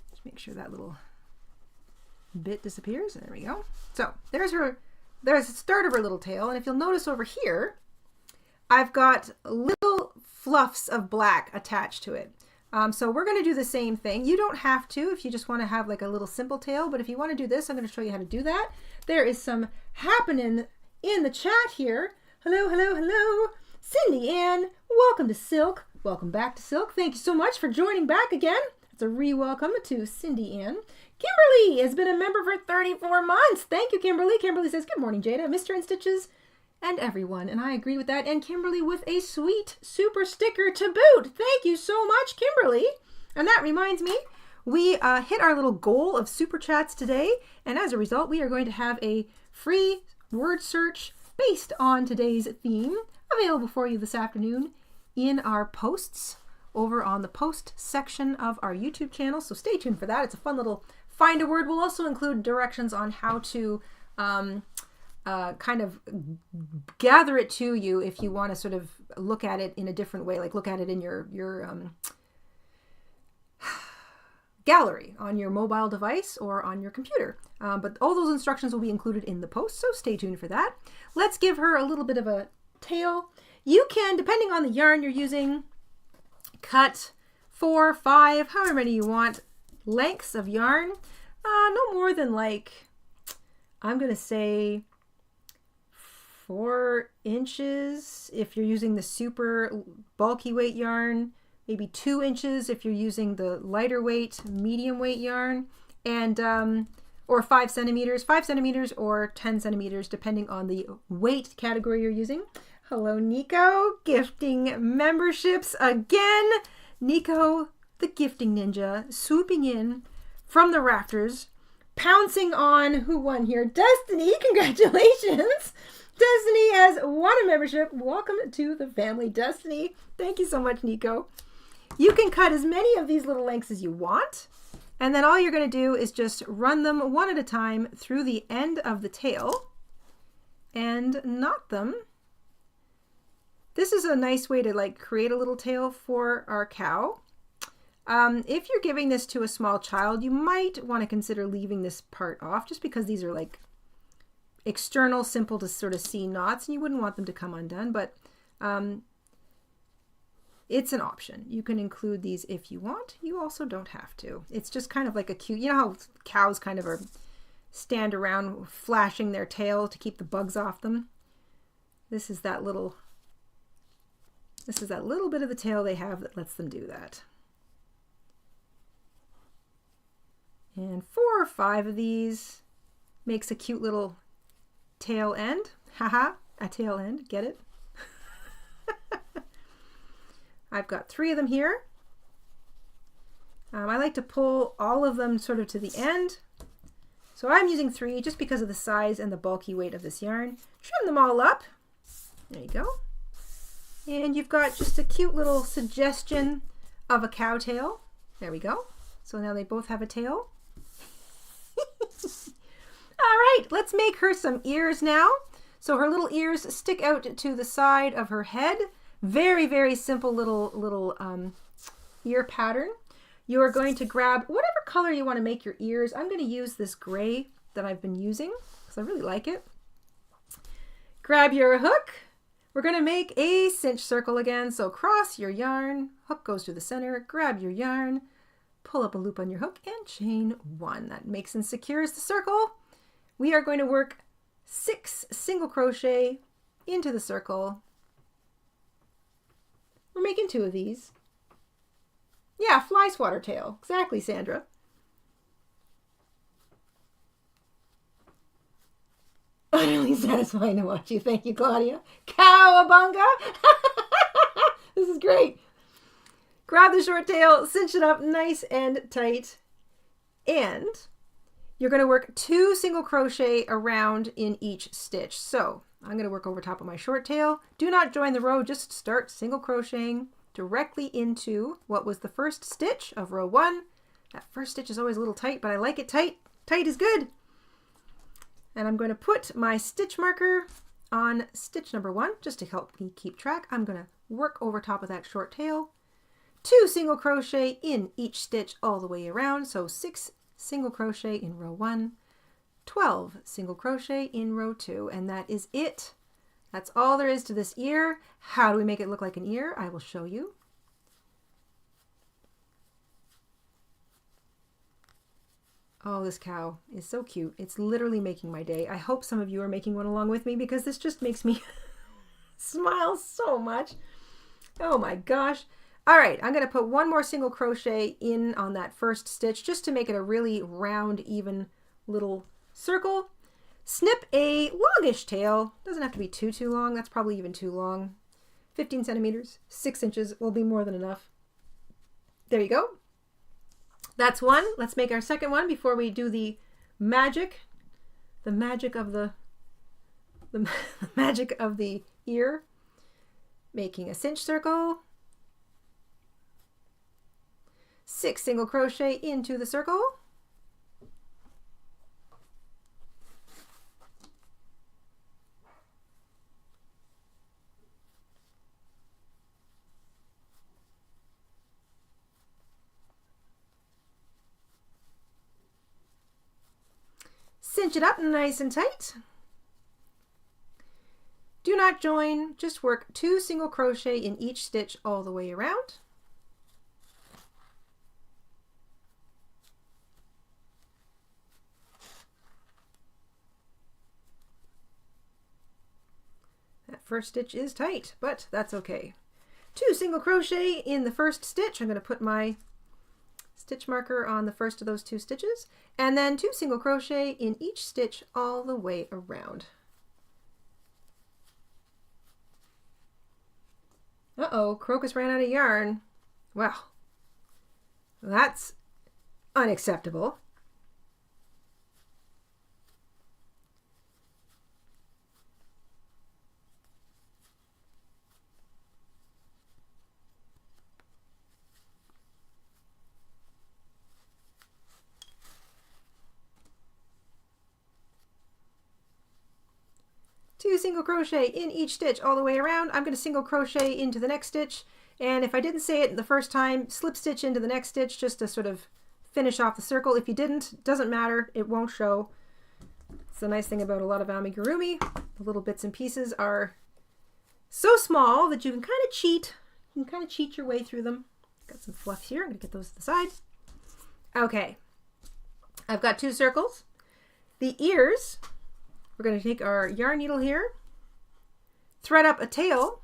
Just make sure that little bit disappears. There we go. So there's her there's the start of her little tail, and if you'll notice over here, I've got little fluffs of black attached to it. So we're going to do the same thing. You don't have to if you just want to have like a little simple tail, but if you want to do this, I'm going to show you how to do that. There is some happening in the chat here. Hello, hello, hello. Cindy Ann, welcome to Silk. Welcome back to Silk. Thank you so much for joining back again. It's a re-welcome to Cindy Ann. Kimberly has been a member for 34 months. Thank you, Kimberly. Kimberly says, good morning, Jayda, Mr. InStitches, and everyone. And I agree with that. And Kimberly with a sweet super sticker to boot. Thank you so much, Kimberly. And that reminds me, we hit our little goal of super chats today. And as a result, we are going to have a free word search based on today's theme available for you this afternoon in our posts over on the post section of our YouTube channel. So stay tuned for that. It's a fun little find a word. We'll also include directions on how to kind of gather it to you if you want to sort of look at it in a different way, like look at it in your gallery on your mobile device or on your computer. But all those instructions will be included in the post, so stay tuned for that. Let's give her a little bit of a tail. You can, depending on the yarn you're using, cut 4, 5, however many you want, lengths of yarn. No more than like, I'm going to say 4 inches if you're using the super bulky weight yarn, maybe 2 inches if you're using the lighter weight, medium weight yarn, and or 5 centimeters or 10 centimeters, depending on the weight category you're using. Hello, Nico, gifting memberships again. Nico, the gifting ninja, swooping in from the rafters, pouncing on who won here. Destiny, congratulations. Destiny has won a membership. Welcome to the family, Destiny. Thank you so much, Nico. You can cut as many of these little lengths as you want. And then all you're going to do is just run them one at a time through the end of the tail and knot them. This is a nice way to like create a little tail for our cow. If you're giving this to a small child, you might want to consider leaving this part off just because these are like external, simple to sort of see knots and you wouldn't want them to come undone, but it's an option. You can include these if you want. You also don't have to. It's just kind of like a cute, you know how cows kind of are stand around flashing their tail to keep the bugs off them? This is that little bit of the tail they have that lets them do that. And 4 or 5 of these makes a cute little tail end. Haha, a tail end, get it? I've got 3 of them here. I like to pull all of them sort of to the end. So I'm using 3 just because of the size and the bulky weight of this yarn. Trim them all up. There you go. And you've got just a cute little suggestion of a cow tail. There we go. So now they both have a tail. All right, let's make her some ears now. So her little ears stick out to the side of her head. Very, very simple little ear pattern. You are going to grab whatever color you want to make your ears. I'm going to use this gray that I've been using because I really like it. Grab your hook. We're going to make a cinch circle again. So cross your yarn, hook goes through the center, grab your yarn, pull up a loop on your hook and chain 1. That makes and secures the circle. We are going to work 6 single crochet into the circle. We're making 2 of these. Yeah, fly swatter tail. Exactly, Sandra. Utterly satisfying to watch you. Thank you, Claudia. Cowabunga! This is great. Grab the short tail, cinch it up nice and tight, and you're going to work 2 single crochet around in each stitch. So I'm going to work over top of my short tail. Do not join the row, just start single crocheting directly into what was the first stitch of row 1. That first stitch is always a little tight, but I like it tight. Tight is good. And I'm going to put my stitch marker on stitch number 1 just to help me keep track. I'm going to work over top of that short tail. 2 single crochet in each stitch all the way around. So 6 single crochet in row 1, 12 single crochet in row 2, and that is it. That's all there is to this ear. How do we make it look like an ear? I will show you. Oh, this cow is so cute. It's literally making my day. I hope some of you are making one along with me because this just makes me smile so much. Oh my gosh. All right, I'm going to put one more single crochet in on that first stitch just to make it a really round, even little circle. Snip a longish tail. Doesn't have to be too long. That's probably even too long. 15 centimeters, 6 inches will be more than enough. There you go. That's one. Let's make our second one before we do the magic. The magic of the magic of the ear. Making a cinch circle. 6 single crochet into the circle. Cinch it up nice and tight. Do not join, just work 2 single crochet in each stitch all the way around. That first stitch is tight, but that's okay. 2 single crochet in the first stitch. I'm going to put my stitch marker on the first of those 2 stitches, and then 2 single crochet in each stitch all the way around. Uh-oh, Crocus ran out of yarn. Well, that's unacceptable. Two single crochet in each stitch all the way around. I'm going to single crochet into the next stitch, and if I didn't say it the first time, slip stitch into the next stitch just to sort of finish off the circle. If you didn't, it doesn't matter, it won't show. It's the nice thing about a lot of amigurumi. The little bits and pieces are so small that you can kind of cheat. You can kind of cheat your way through them. Got some fluff here. I'm going to get those to the side. Okay, I've got 2 circles. The ears, we're going to take our yarn needle here, thread up a tail,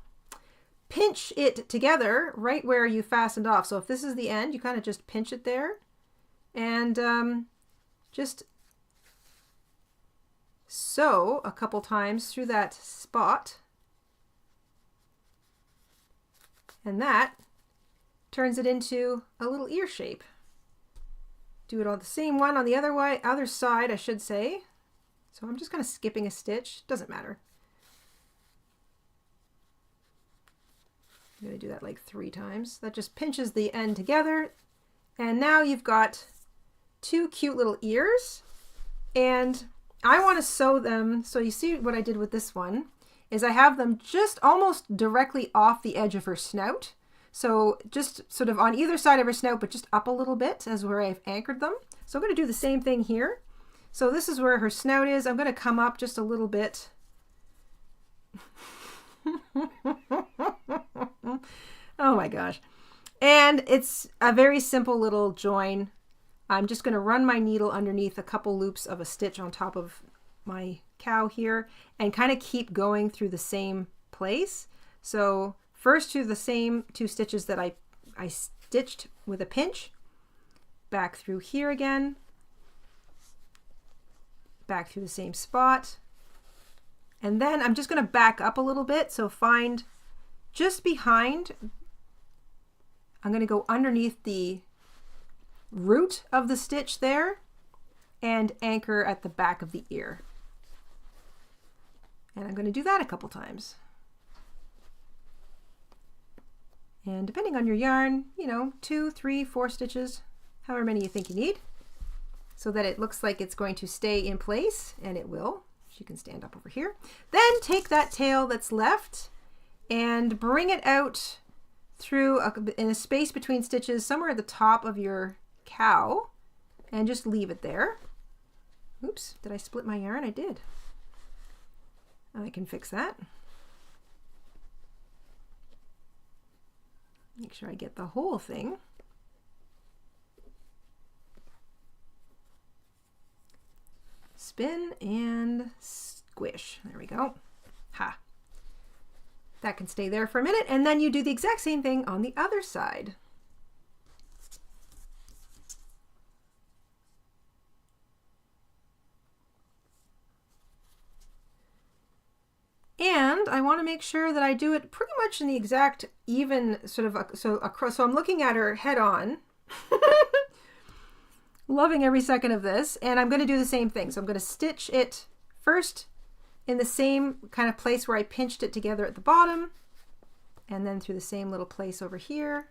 pinch it together right where you fastened off. So if this is the end, you kind of just pinch it there and just sew a couple times through that spot. And that turns it into a little ear shape. Do it on the same one on the other side, I should say. So I'm just kind of skipping a stitch. Doesn't matter. I'm going to do that like 3 times. That just pinches the end together. And now you've got 2 cute little ears. And I want to sew them. So you see what I did with this one is I have them just almost directly off the edge of her snout. So just sort of on either side of her snout, but just up a little bit as where I've anchored them. So I'm going to do the same thing here. So this is where her snout is. I'm going to come up just a little bit. Oh my gosh. And it's a very simple little join. I'm just going to run my needle underneath a couple loops of a stitch on top of my cow here and kind of keep going through the same place. So first to the same 2 stitches that I stitched with a pinch, back through here again, back through the same spot, and then I'm just going to back up a little bit. So find just behind, I'm going to go underneath the root of the stitch there and anchor at the back of the ear. And I'm going to do that a couple times. And depending on your yarn, 2, 3, 4 stitches, however many you think you need, so that it looks like it's going to stay in place, and it will. She can stand up over here. Then take that tail that's left and bring it out through in a space between stitches somewhere at the top of your cow, and just leave it there. Oops, did I split my yarn? I did. I can fix that. Make sure I get the whole thing. Spin and squish. There we go. Ha. That can stay there for a minute, and then you do the exact same thing on the other side. And I want to make sure that I do it pretty much in the exact even sort of, so I'm looking at her head on. Loving every second of this, and I'm going to do the same thing. So I'm going to stitch it first in the same kind of place where I pinched it together at the bottom, and then through the same little place over here.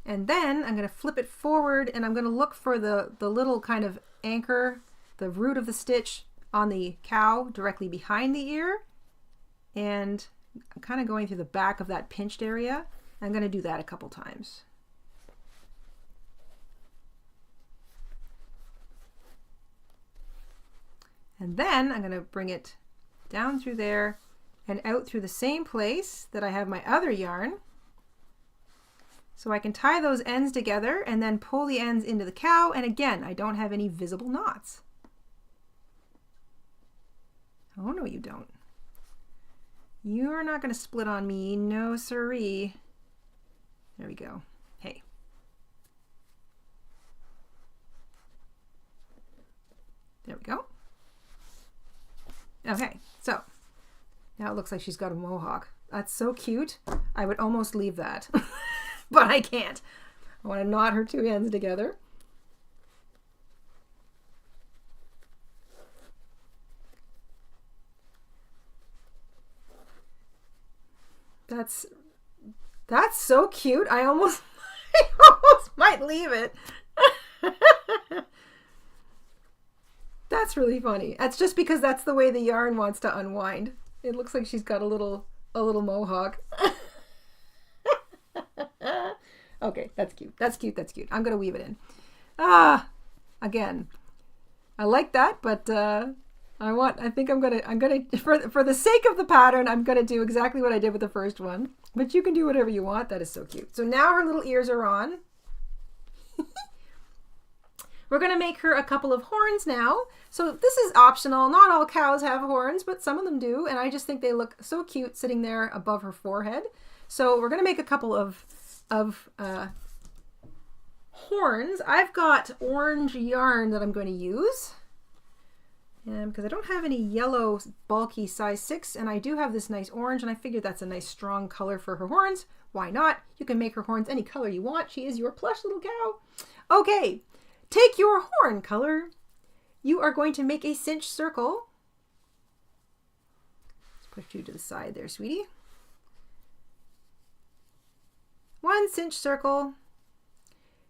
And then I'm going to flip it forward, and I'm going to look for the little kind of anchor, the root of the stitch on the cow directly behind the ear. And I'm kind of going through the back of that pinched area. I'm going to do that a couple times. And then I'm going to bring it down through there and out through the same place that I have my other yarn. So I can tie those ends together and then pull the ends into the cow. And again, I don't have any visible knots. Oh, no, you don't. You're not going to split on me. No, siree. There we go. Hey. There we go. Okay, so now it looks like she's got a mohawk. That's so cute. I would almost leave that, but I can't. I want to knot her two ends together. That's so cute. I almost might leave it. That's really funny. That's just because that's the way the yarn wants to unwind. It looks like she's got a little mohawk. Okay, that's cute. That's cute. That's cute. I'm gonna weave it in. Again, I like that, but I think I'm gonna for the sake of the pattern, I'm gonna do exactly what I did with the first one. But you can do whatever you want. That is so cute. So now her little ears are on. We're going to make her a couple of horns now. So this is optional. Not all cows have horns, but some of them do. And I just think they look so cute sitting there above her forehead. So we're going to make a couple of horns. I've got orange yarn that I'm going to use. Because I don't have any yellow bulky size 6, and I do have this nice orange, and I figured that's a nice strong color for her horns. Why not? You can make her horns any color you want. She is your plush little cow. Okay, take your horn color. You are going to make a cinch circle. Let's push you to the side there, sweetie. One cinch circle.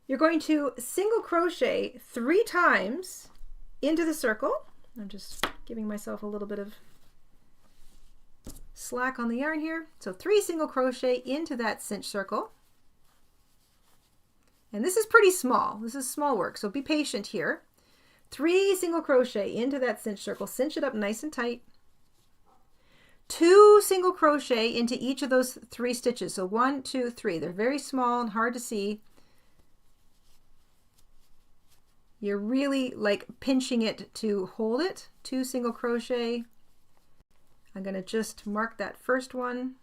You're going to single crochet 3 times into the circle. I'm just giving myself a little bit of slack on the yarn here. So 3 single crochet into that cinch circle. And this is pretty small. This is small work, so be patient here. 3 single crochet into that cinch circle. Cinch it up nice and tight. 2 single crochet into each of those 3 stitches. So 1, 2, 3. They're very small and hard to see. You're really like pinching it to hold it. 2 single crochet. I'm going to just mark that first one.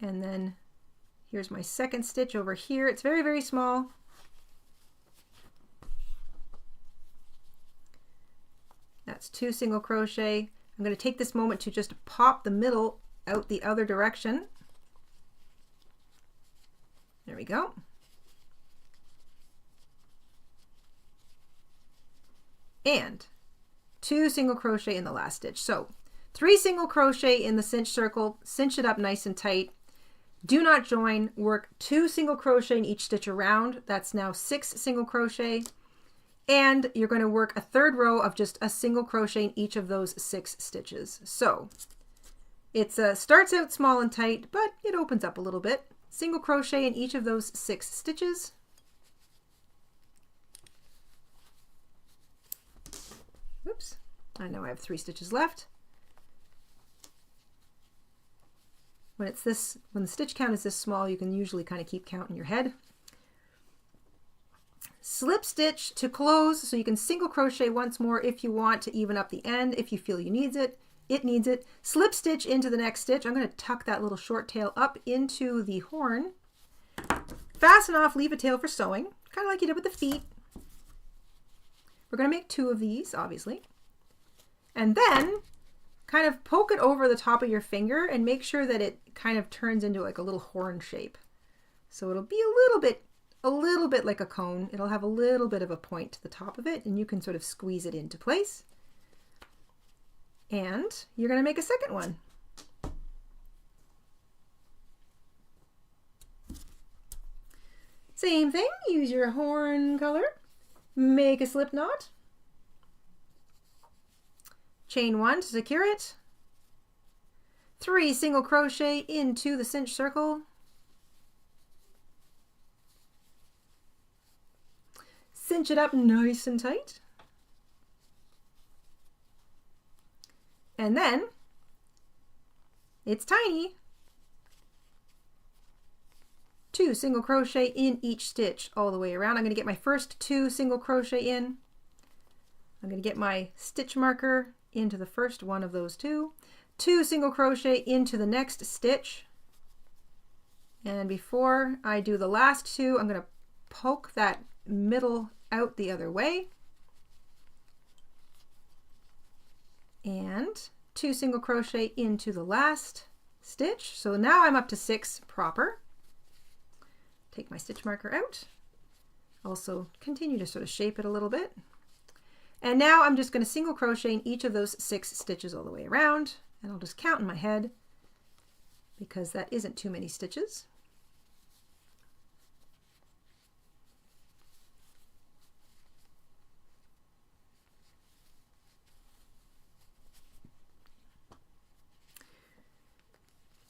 And then here's my second stitch over here. It's very, very small. That's 2 single crochet. I'm going to take this moment to just pop the middle out the other direction. There we go. And 2 single crochet in the last stitch. So 3 single crochet in the cinch circle, cinch it up nice and tight. Do not join, work 2 single crochet in each stitch around. That's now 6 single crochet. And you're going to work a 3rd row of just a single crochet in each of those 6 stitches. So it starts out small and tight, but it opens up a little bit. single crochet in each of those 6 stitches. Oops, I know I have 3 stitches left. When the stitch count is this small, you can usually kind of keep count in your head. Slip stitch to close, so you can single crochet once more if you want to even up the end, if you feel it needs it. Slip stitch into the next stitch. I'm going to tuck that little short tail up into the horn. Fasten off, leave a tail for sewing, kind of like you did with the feet. We're going to make 2 of these, obviously. And then kind of poke it over the top of your finger and make sure that it kind of turns into like a little horn shape. So it'll be a little bit like a cone. It'll have a little bit of a point to the top of it, and you can sort of squeeze it into place. And you're going to make a second one. Same thing, use your horn color, make a slip knot, chain 1 to secure it, 3 single crochet into the cinch circle, cinch it up nice and tight, and then it's tiny. 2 single crochet in each stitch all the way around. I'm going to get my first 2 single crochet in. I'm going to get my stitch marker into the first one of those 2. 2 single crochet into the next stitch. And before I do the last 2, I'm going to poke that middle out the other way. And 2 single crochet into the last stitch. So now I'm up to 6 proper. Take my stitch marker out. Also continue to sort of shape it a little bit. And now I'm just going to single crochet in each of those 6 stitches all the way around. And I'll just count in my head because that isn't too many stitches.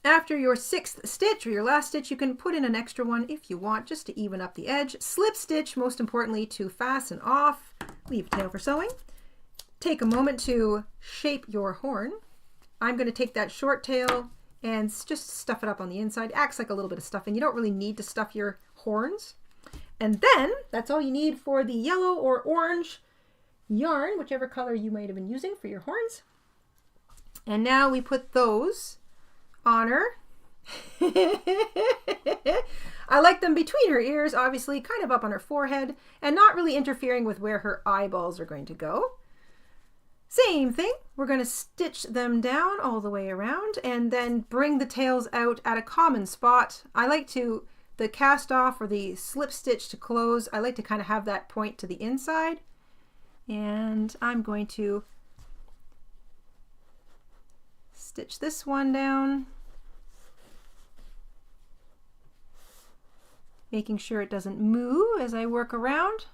After your 6th stitch or your last stitch, you can put in an extra one if you want, just to even up the edge. Slip stitch, most importantly, to fasten off. Leave a tail for sewing. Take a moment to shape your horn. I'm going to take that short tail and just stuff it up on the inside. Acts like a little bit of stuffing. You don't really need to stuff your horns. And then that's all you need for the yellow or orange yarn, whichever color you might have been using for your horns. And now we put those on her. I like them between her ears, obviously, kind of up on her forehead, and not really interfering with where her eyeballs are going to go. Same thing, we're going to stitch them down all the way around and then bring the tails out at a common spot. I like to, the cast off or the slip stitch to close, I like to kind of have that point to the inside. And I'm going to stitch this one down, making sure it doesn't move as I work around.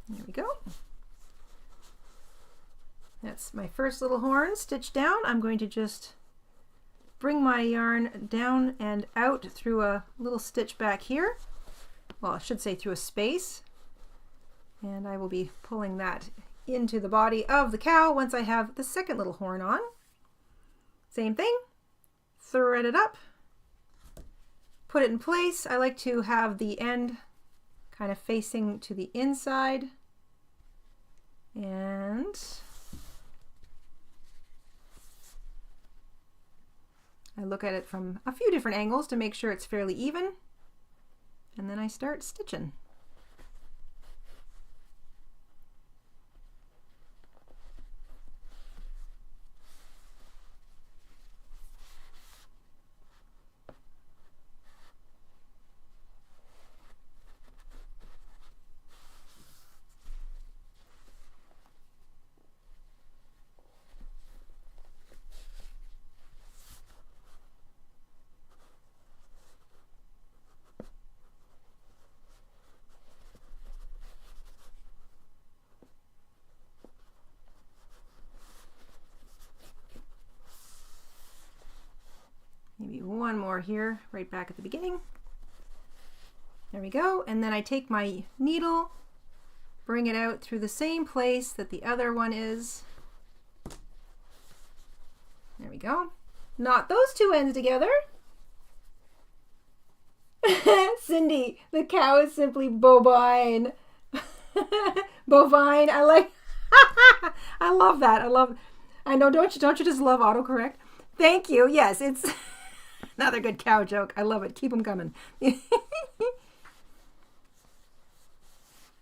There we go. That's my first little horn stitched down. I'm going to just bring my yarn down and out through a little stitch back here. Well, I should say through a space. And I will be pulling that into the body of the cow once I have the second little horn on. Same thing, thread it up, put it in place. I like to have the end kind of facing to the inside. And I look at it from a few different angles to make sure it's fairly even. And then I start stitching. more here, right back at the beginning. There we go. And then I take my needle, bring it out through the same place that the other one is. There we go. Knot those two ends together. Cindy, the cow is simply bovine. Bovine. I like. I love that. I know. Don't you just love autocorrect? Thank you. Yes, it's another good cow joke. I love it. Keep them coming.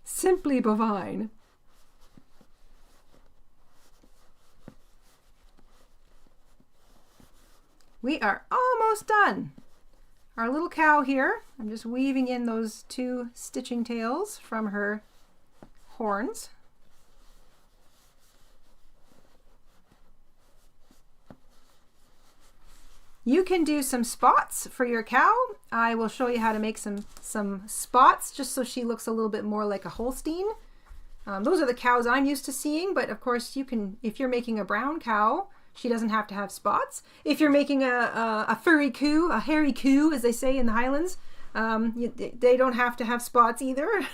Simply bovine. We are almost done. Our little cow here, I'm just weaving in those two stitching tails from her horns. You can do some spots for your cow. I will show you how to make some spots just so she looks a little bit more like a Holstein. Those are the cows I'm used to seeing, but of course you can, if you're making a brown cow, she doesn't have to have spots. If you're making a furry coo, a hairy coo, as they say in the Highlands, they don't have to have spots either.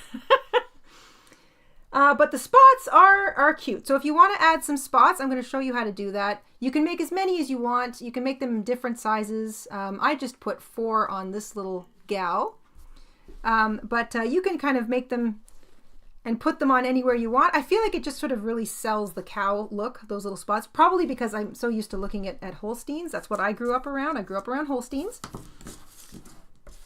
But the spots are cute. So if you want to add some spots, I'm going to show you how to do that. You can make as many as you want. You can make them in different sizes. I just put 4 on this little gal. But you can kind of make them and put them on anywhere you want. I feel like it just sort of really sells the cow look, those little spots. Probably because I'm so used to looking at Holsteins. That's what I grew up around. I grew up around Holsteins.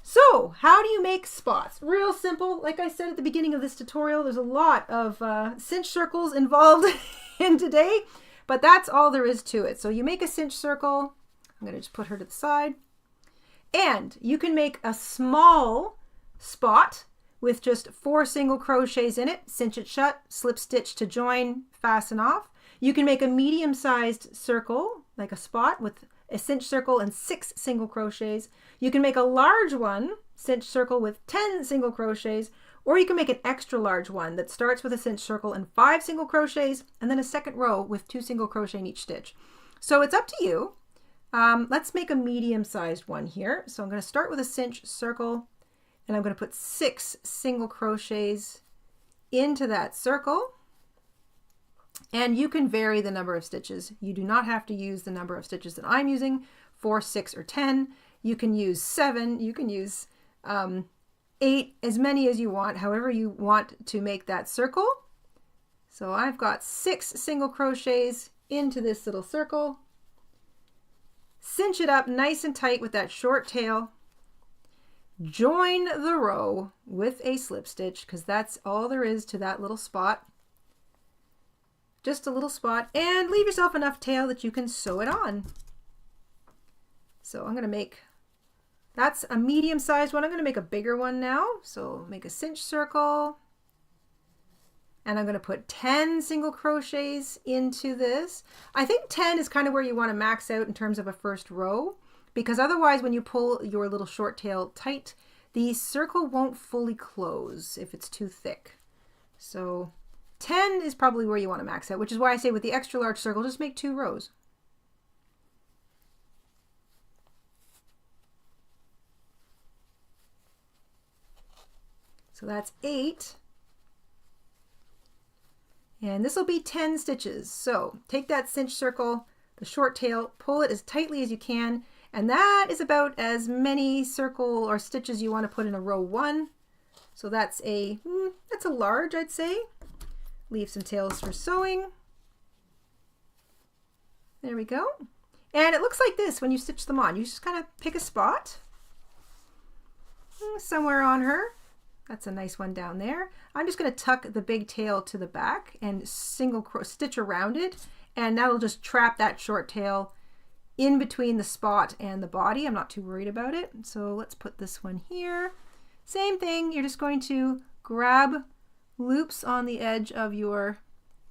So, how do you make spots? Real simple. Like I said at the beginning of this tutorial, there's a lot of cinch circles involved in today, but that's all there is to it. So you make a cinch circle. I'm going to just put her to the side. And you can make a small spot with just 4 single crochets in it. Cinch it shut, slip stitch to join, fasten off. You can make a medium-sized circle, like a spot with a cinch circle and 6 single crochets. You can make a large one, cinch circle with 10 single crochets, or you can make an extra large one that starts with a cinch circle and 5 single crochets, and then a second row with 2 single crochet in each stitch. So it's up to you. Let's make a medium-sized one here. So I'm going to start with a cinch circle, and I'm going to put 6 single crochets into that circle. And you can vary the number of stitches. You do not have to use the number of stitches that I'm using, 4, 6, or 10. You can use 7, you can use 8, as many as you want, however you want to make that circle. So I've got 6 single crochets into this little circle. Cinch it up nice and tight with that short tail. Join the row with a slip stitch, because that's all there is to that little spot. Just a little spot, and leave yourself enough tail that you can sew it on. So I'm going to make, that's a medium-sized one. I'm going to make a bigger one now. So make a cinch circle, and I'm going to put 10 single crochets into this. I think 10 is kind of where you want to max out in terms of a first row, because otherwise when you pull your little short tail tight, the circle won't fully close if it's too thick. So 10 is probably where you want to max out, which is why I say with the extra large circle, just make 2 rows. So that's 8. And this will be 10 stitches. So take that cinch circle, the short tail, pull it as tightly as you can, and that is about as many circle or stitches you want to put in a row 1. So that's a large, I'd say. Leave some tails for sewing. There we go. And it looks like this when you stitch them on. You just kind of pick a spot somewhere on her. That's a nice one down there. I'm just going to tuck the big tail to the back and single stitch around it, and that'll just trap that short tail in between the spot and the body. I'm not too worried about it. So let's put this one here. Same thing. You're just going to grab loops on the edge of your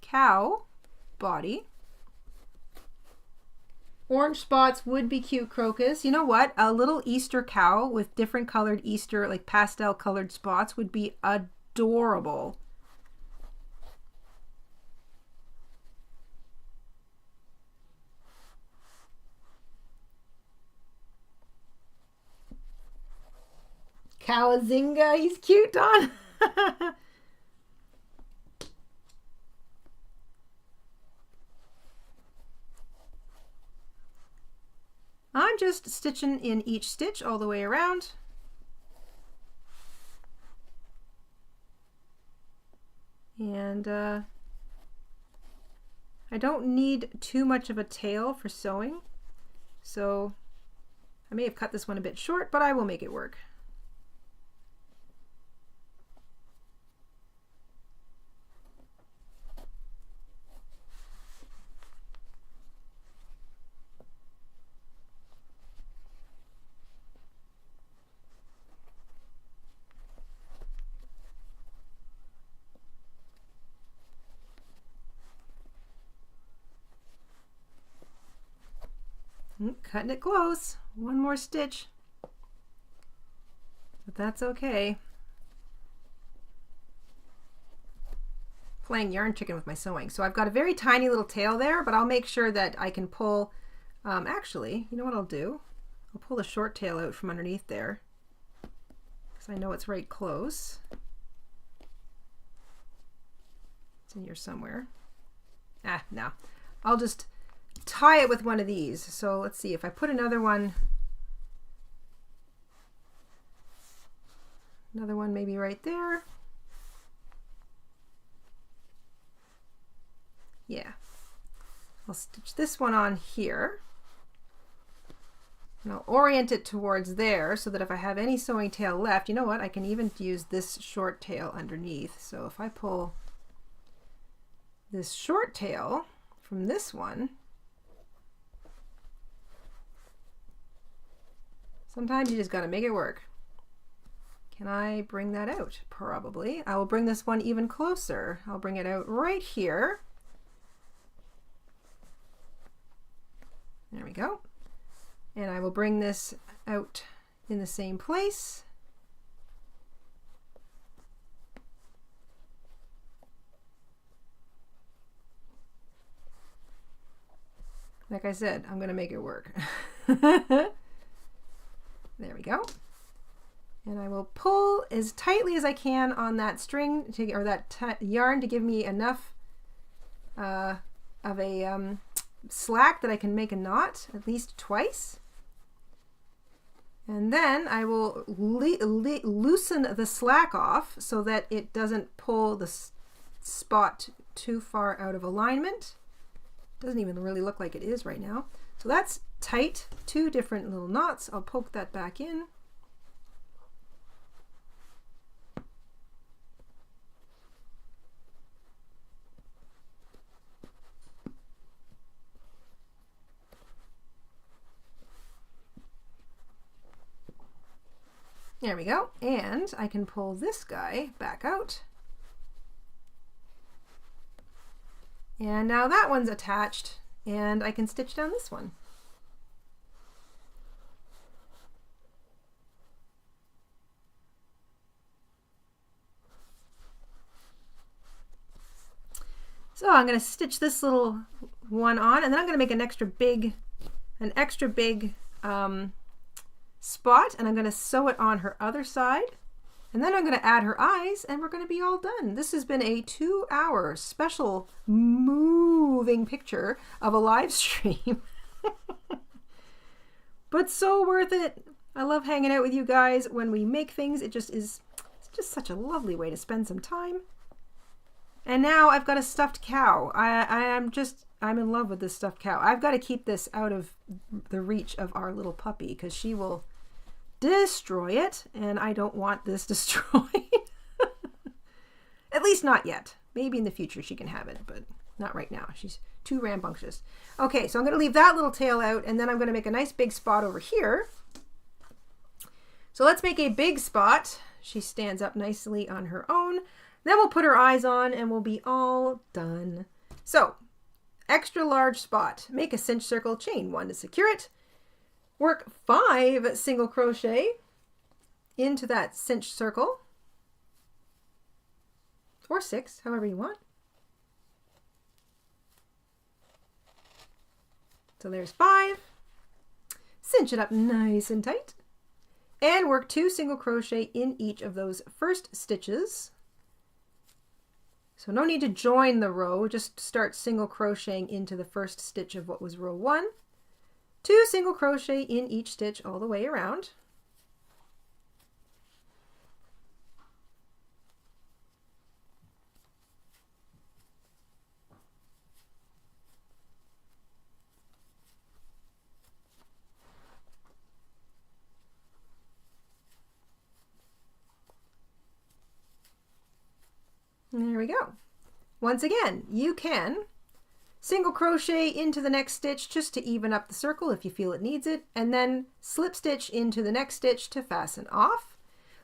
cow body. Orange spots would be cute, Crocus. You know what? A little Easter cow with different colored Easter, like pastel colored spots would be adorable. Cowazinga, he's cute, Don. I'm just stitching in each stitch all the way around. And I don't need too much of a tail for sewing, so I may have cut this one a bit short, but I will make it work. Cutting it close. One more stitch. But that's okay. Playing yarn chicken with my sewing. So I've got a very tiny little tail there, but I'll make sure that I can pull, actually, you know what I'll do? I'll pull the short tail out from underneath there, because I know it's right close. It's in here somewhere. Ah, no. I'll just tie it with one of these. So let's see if I put another one maybe right there. Yeah, I'll stitch this one on here and I'll orient it towards there so that if I have any sewing tail left, you know what, I can even use this short tail underneath. So if I pull this short tail from this one, sometimes you just got to make it work. Can I bring that out? Probably. I will bring this one even closer. I'll bring it out right here. There we go. And I will bring this out in the same place. Like I said, I'm going to make it work. There we go. And I will pull as tightly as I can on that string to, or that yarn to give me enough of a slack that I can make a knot at least twice. And then I will loosen the slack off so that it doesn't pull the spot too far out of alignment. Doesn't even really look like it is right now. So that's tight, 2 different little knots. I'll poke that back in. There we go. And I can pull this guy back out. And now that one's attached and I can stitch down this one. So I'm going to stitch this little one on, and then I'm going to make an extra big spot, and I'm going to sew it on her other side. And then I'm going to add her eyes and we're going to be all done. This has been a 2-hour special moving picture of a live stream. But so worth it. I love hanging out with you guys when we make things. It's just such a lovely way to spend some time. And now I've got a stuffed cow. I'm in love with this stuffed cow. I've got to keep this out of the reach of our little puppy because she will destroy it, and I don't want this destroyed. At least not yet. Maybe in the future she can have it, but not right now. She's too rambunctious. Okay, so I'm going to leave that little tail out, and then I'm going to make a nice big spot over here. So let's make a big spot. She stands up nicely on her own. Then we'll put her eyes on and we'll be all done. So, extra large spot. Make a cinch circle, chain 1 to secure it. Work 5 single crochet into that cinch circle, or 6, however you want. So there's 5. Cinch it up nice and tight. and work 2 single crochet in each of those first stitches. So no need to join the row, just start single crocheting into the first stitch of what was row 1. 2 single crochet in each stitch all the way around. There we go. Once again, you can single crochet into the next stitch just to even up the circle if you feel it needs it, and then slip stitch into the next stitch to fasten off.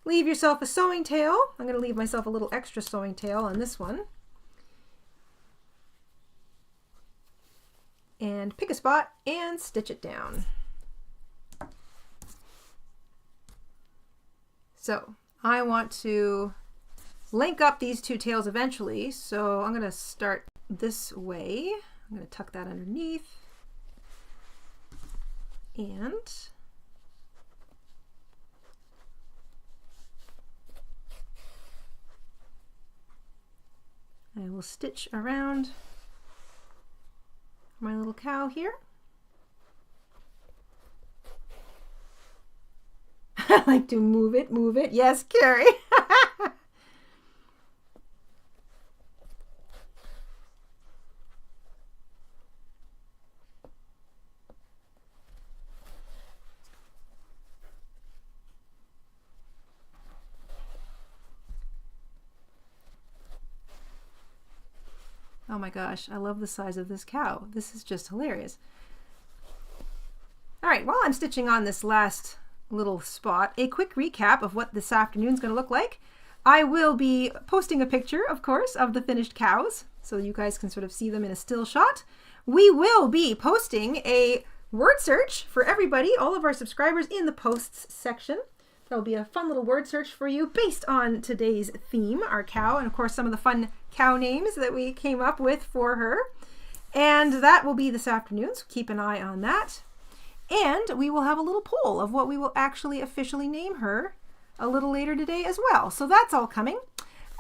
Leave yourself a sewing tail. I'm going to leave myself a little extra sewing tail on this one. And pick a spot and stitch it down. So I want to link up these 2 tails eventually, so I'm going to start this way. I'm going to tuck that underneath, and I will stitch around my little cow here. I like to move it, move it. Yes, Carrie. Oh my gosh, I love the size of this cow. This is just hilarious. All right, while I'm stitching on this last little spot, a quick recap of what this afternoon's going to look like. I will be posting a picture, of course, of the finished cows, so you guys can sort of see them in a still shot. We will be posting a word search for everybody, all of our subscribers, in the posts section. That'll be a fun little word search for you based on today's theme, our cow, and of course some of the fun cow names that we came up with for her. And that will be this afternoon, so keep an eye on that. And we will have a little poll of what we will actually officially name her a little later today as well. So that's all coming.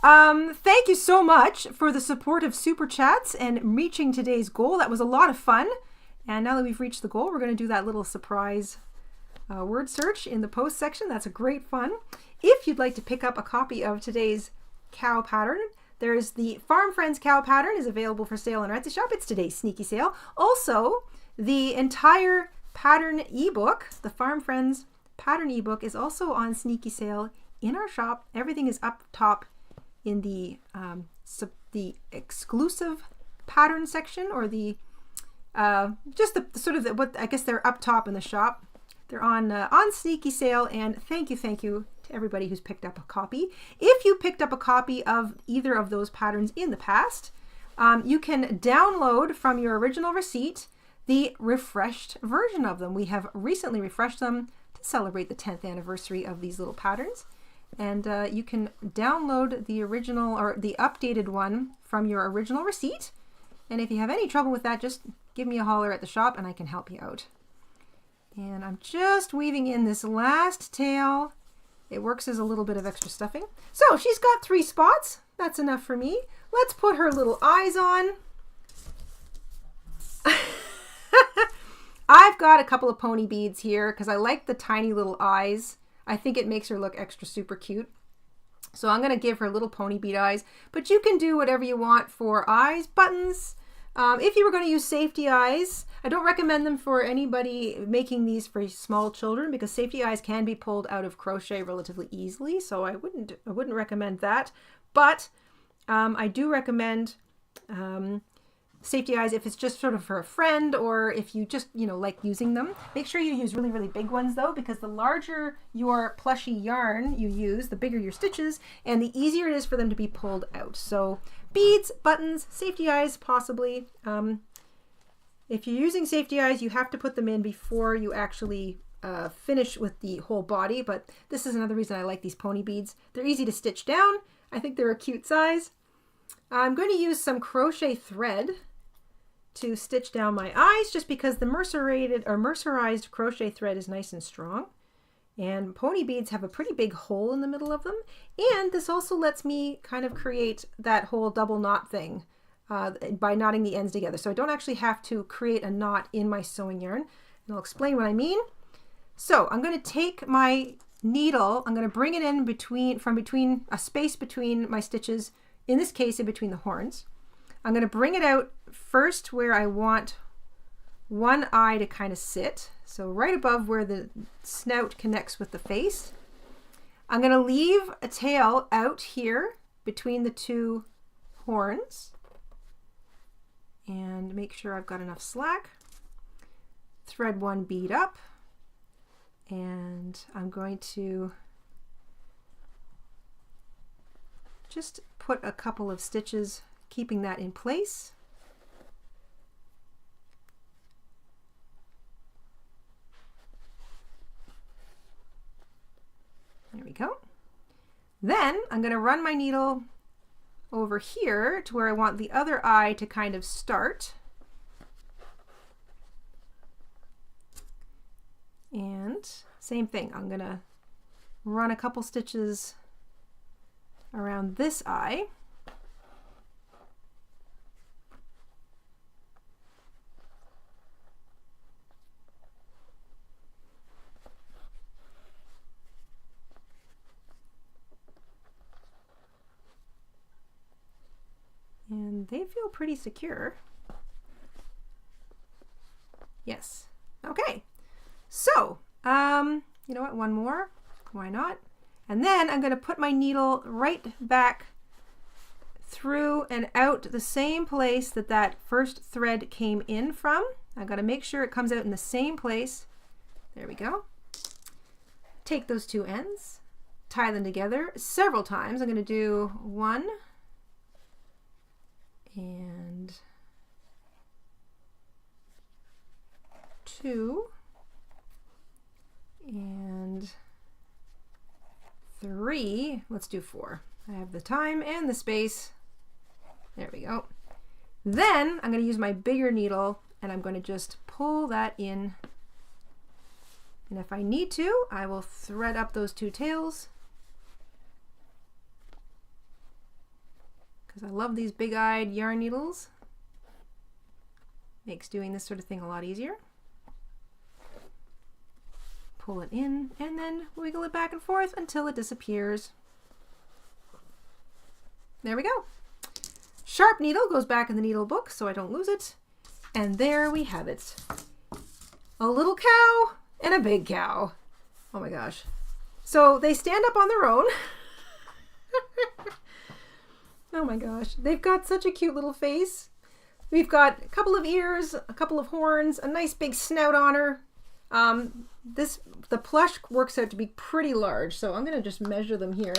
Thank you so much for the support of Super Chats and reaching today's goal. That was a lot of fun. And now that we've reached the goal, we're going to do that little surprise word search in the post section. That's a great fun. If you'd like to pick up a copy of today's cow pattern, there's the Farm Friends cow pattern is available for sale on our Etsy shop. It's today's sneaky sale. Also, the entire pattern ebook, the Farm Friends pattern ebook, is also on sneaky sale in our shop. Everything is up top in the exclusive pattern section, or the just the sort of what I guess they're up top in the shop. They're on sneaky sale, and thank you to everybody who's picked up a copy. If you picked up a copy of either of those patterns in the past, you can download from your original receipt the refreshed version of them. We have recently refreshed them to celebrate the 10th anniversary of these little patterns, and you can download the original or the updated one from your original receipt. And if you have any trouble with that, just give me a holler at the shop and I can help you out. And I'm just weaving in this last tail. It works as a little bit of extra stuffing. So she's got 3 spots. That's enough for me. Let's put her little eyes on. I've got a couple of pony beads here because I like the tiny little eyes. I think it makes her look extra super cute. So I'm going to give her little pony bead eyes, but you can do whatever you want for eyes, buttons. If you were going to use safety eyes, I don't recommend them for anybody making these for small children because safety eyes can be pulled out of crochet relatively easily. So I wouldn't recommend that. But I do recommend safety eyes if it's just sort of for a friend, or if you just, like using them. Make sure you use really, really big ones though, because the larger your plushy yarn you use, the bigger your stitches, and the easier it is for them to be pulled out. So beads, buttons, safety eyes, possibly. If you're using safety eyes, you have to put them in before you actually finish with the whole body, but this is another reason I like these pony beads. They're easy to stitch down. I think they're a cute size. I'm going to use some crochet thread to stitch down my eyes, just because the mercerized crochet thread is nice and strong. And pony beads have a pretty big hole in the middle of them. And this also lets me kind of create that whole double knot thing by knotting the ends together. So I don't actually have to create a knot in my sewing yarn. And I'll explain what I mean. So I'm going to take my needle, I'm going to bring it in from between a space between my stitches, in this case in between the horns. I'm going to bring it out first where I want one eye to kind of sit. So right above where the snout connects with the face. I'm going to leave a tail out here between the two horns and make sure I've got enough slack. Thread one bead up, and I'm going to just put a couple of stitches keeping that in place. There we go. Then I'm going to run my needle over here to where I want the other eye to kind of start. And same thing, I'm going to run a couple stitches around this eye. And they feel pretty secure. Yes. Okay. So, you know what? One more. Why not? And then I'm going to put my needle right back through and out the same place that that first thread came in from. I've got to make sure it comes out in the same place. There we go. Take those two ends, tie them together several times. I'm going to do 1 and 2 and 3. Let's do 4. I have the time and the space. There we go. Then I'm going to use my bigger needle and I'm going to just pull that in. And if I need to, I will thread up those two tails, because I love these big-eyed yarn needles. Makes doing this sort of thing a lot easier. Pull it in and then wiggle it back and forth until it disappears. There we go. Sharp needle goes back in the needle book so I don't lose it. And there we have it. A little cow and a big cow. Oh my gosh. So they stand up on their own. Oh my gosh. They've got such a cute little face. We've got a couple of ears, a couple of horns, a nice big snout on her. The plush works out to be pretty large, so I'm going to just measure them here.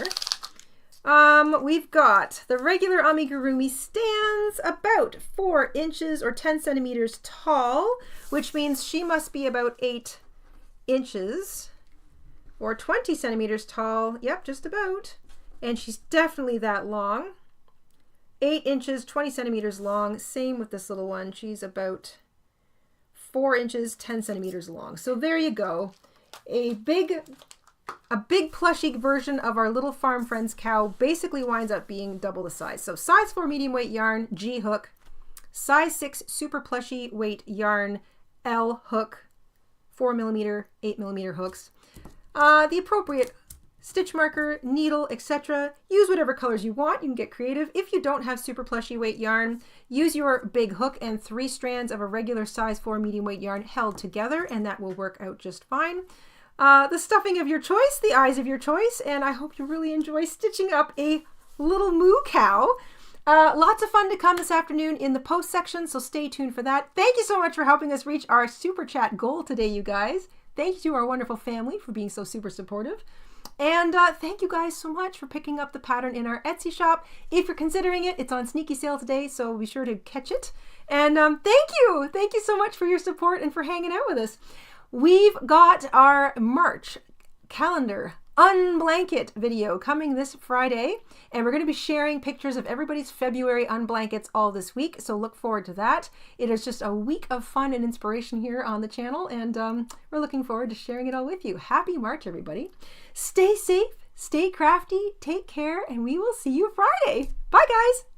We've got the regular amigurumi stands about 4 inches or 10 centimeters tall, which means she must be about 8 inches or 20 centimeters tall. Yep, just about. And she's definitely that long. 8 inches, 20 centimeters long. Same with this little one. She's about 4 inches, 10 centimeters long. So there you go. A big plushy version of our little farm friends cow basically winds up being double the size. So size 4 medium weight yarn, G hook, size 6 super plushy weight yarn, L hook, 4mm, 8mm hooks. The appropriate stitch marker, needle, etc. Use whatever colors you want. You can get creative. If you don't have super plushy weight yarn, use your big hook and 3 strands of a regular size 4 medium weight yarn held together, and that will work out just fine. The stuffing of your choice, the eyes of your choice, and I hope you really enjoy stitching up a little moo cow. Lots of fun to come this afternoon in the post section, so stay tuned for that. Thank you so much for helping us reach our super chat goal today, you guys. Thank you to our wonderful family for being so super supportive. And thank you guys so much for picking up the pattern in our Etsy shop. If you're considering it, it's on sneaky sale today, so be sure to catch it. And thank you! Thank you so much for your support and for hanging out with us. We've got our March calendar unblanket video coming this Friday, and we're going to be sharing pictures of everybody's February unblankets all this week, so look forward to that. It is just a week of fun and inspiration here on the channel, and we're looking forward to sharing it all with you. Happy March, everybody. Stay safe, stay crafty, take care, and we will see you Friday. Bye, guys.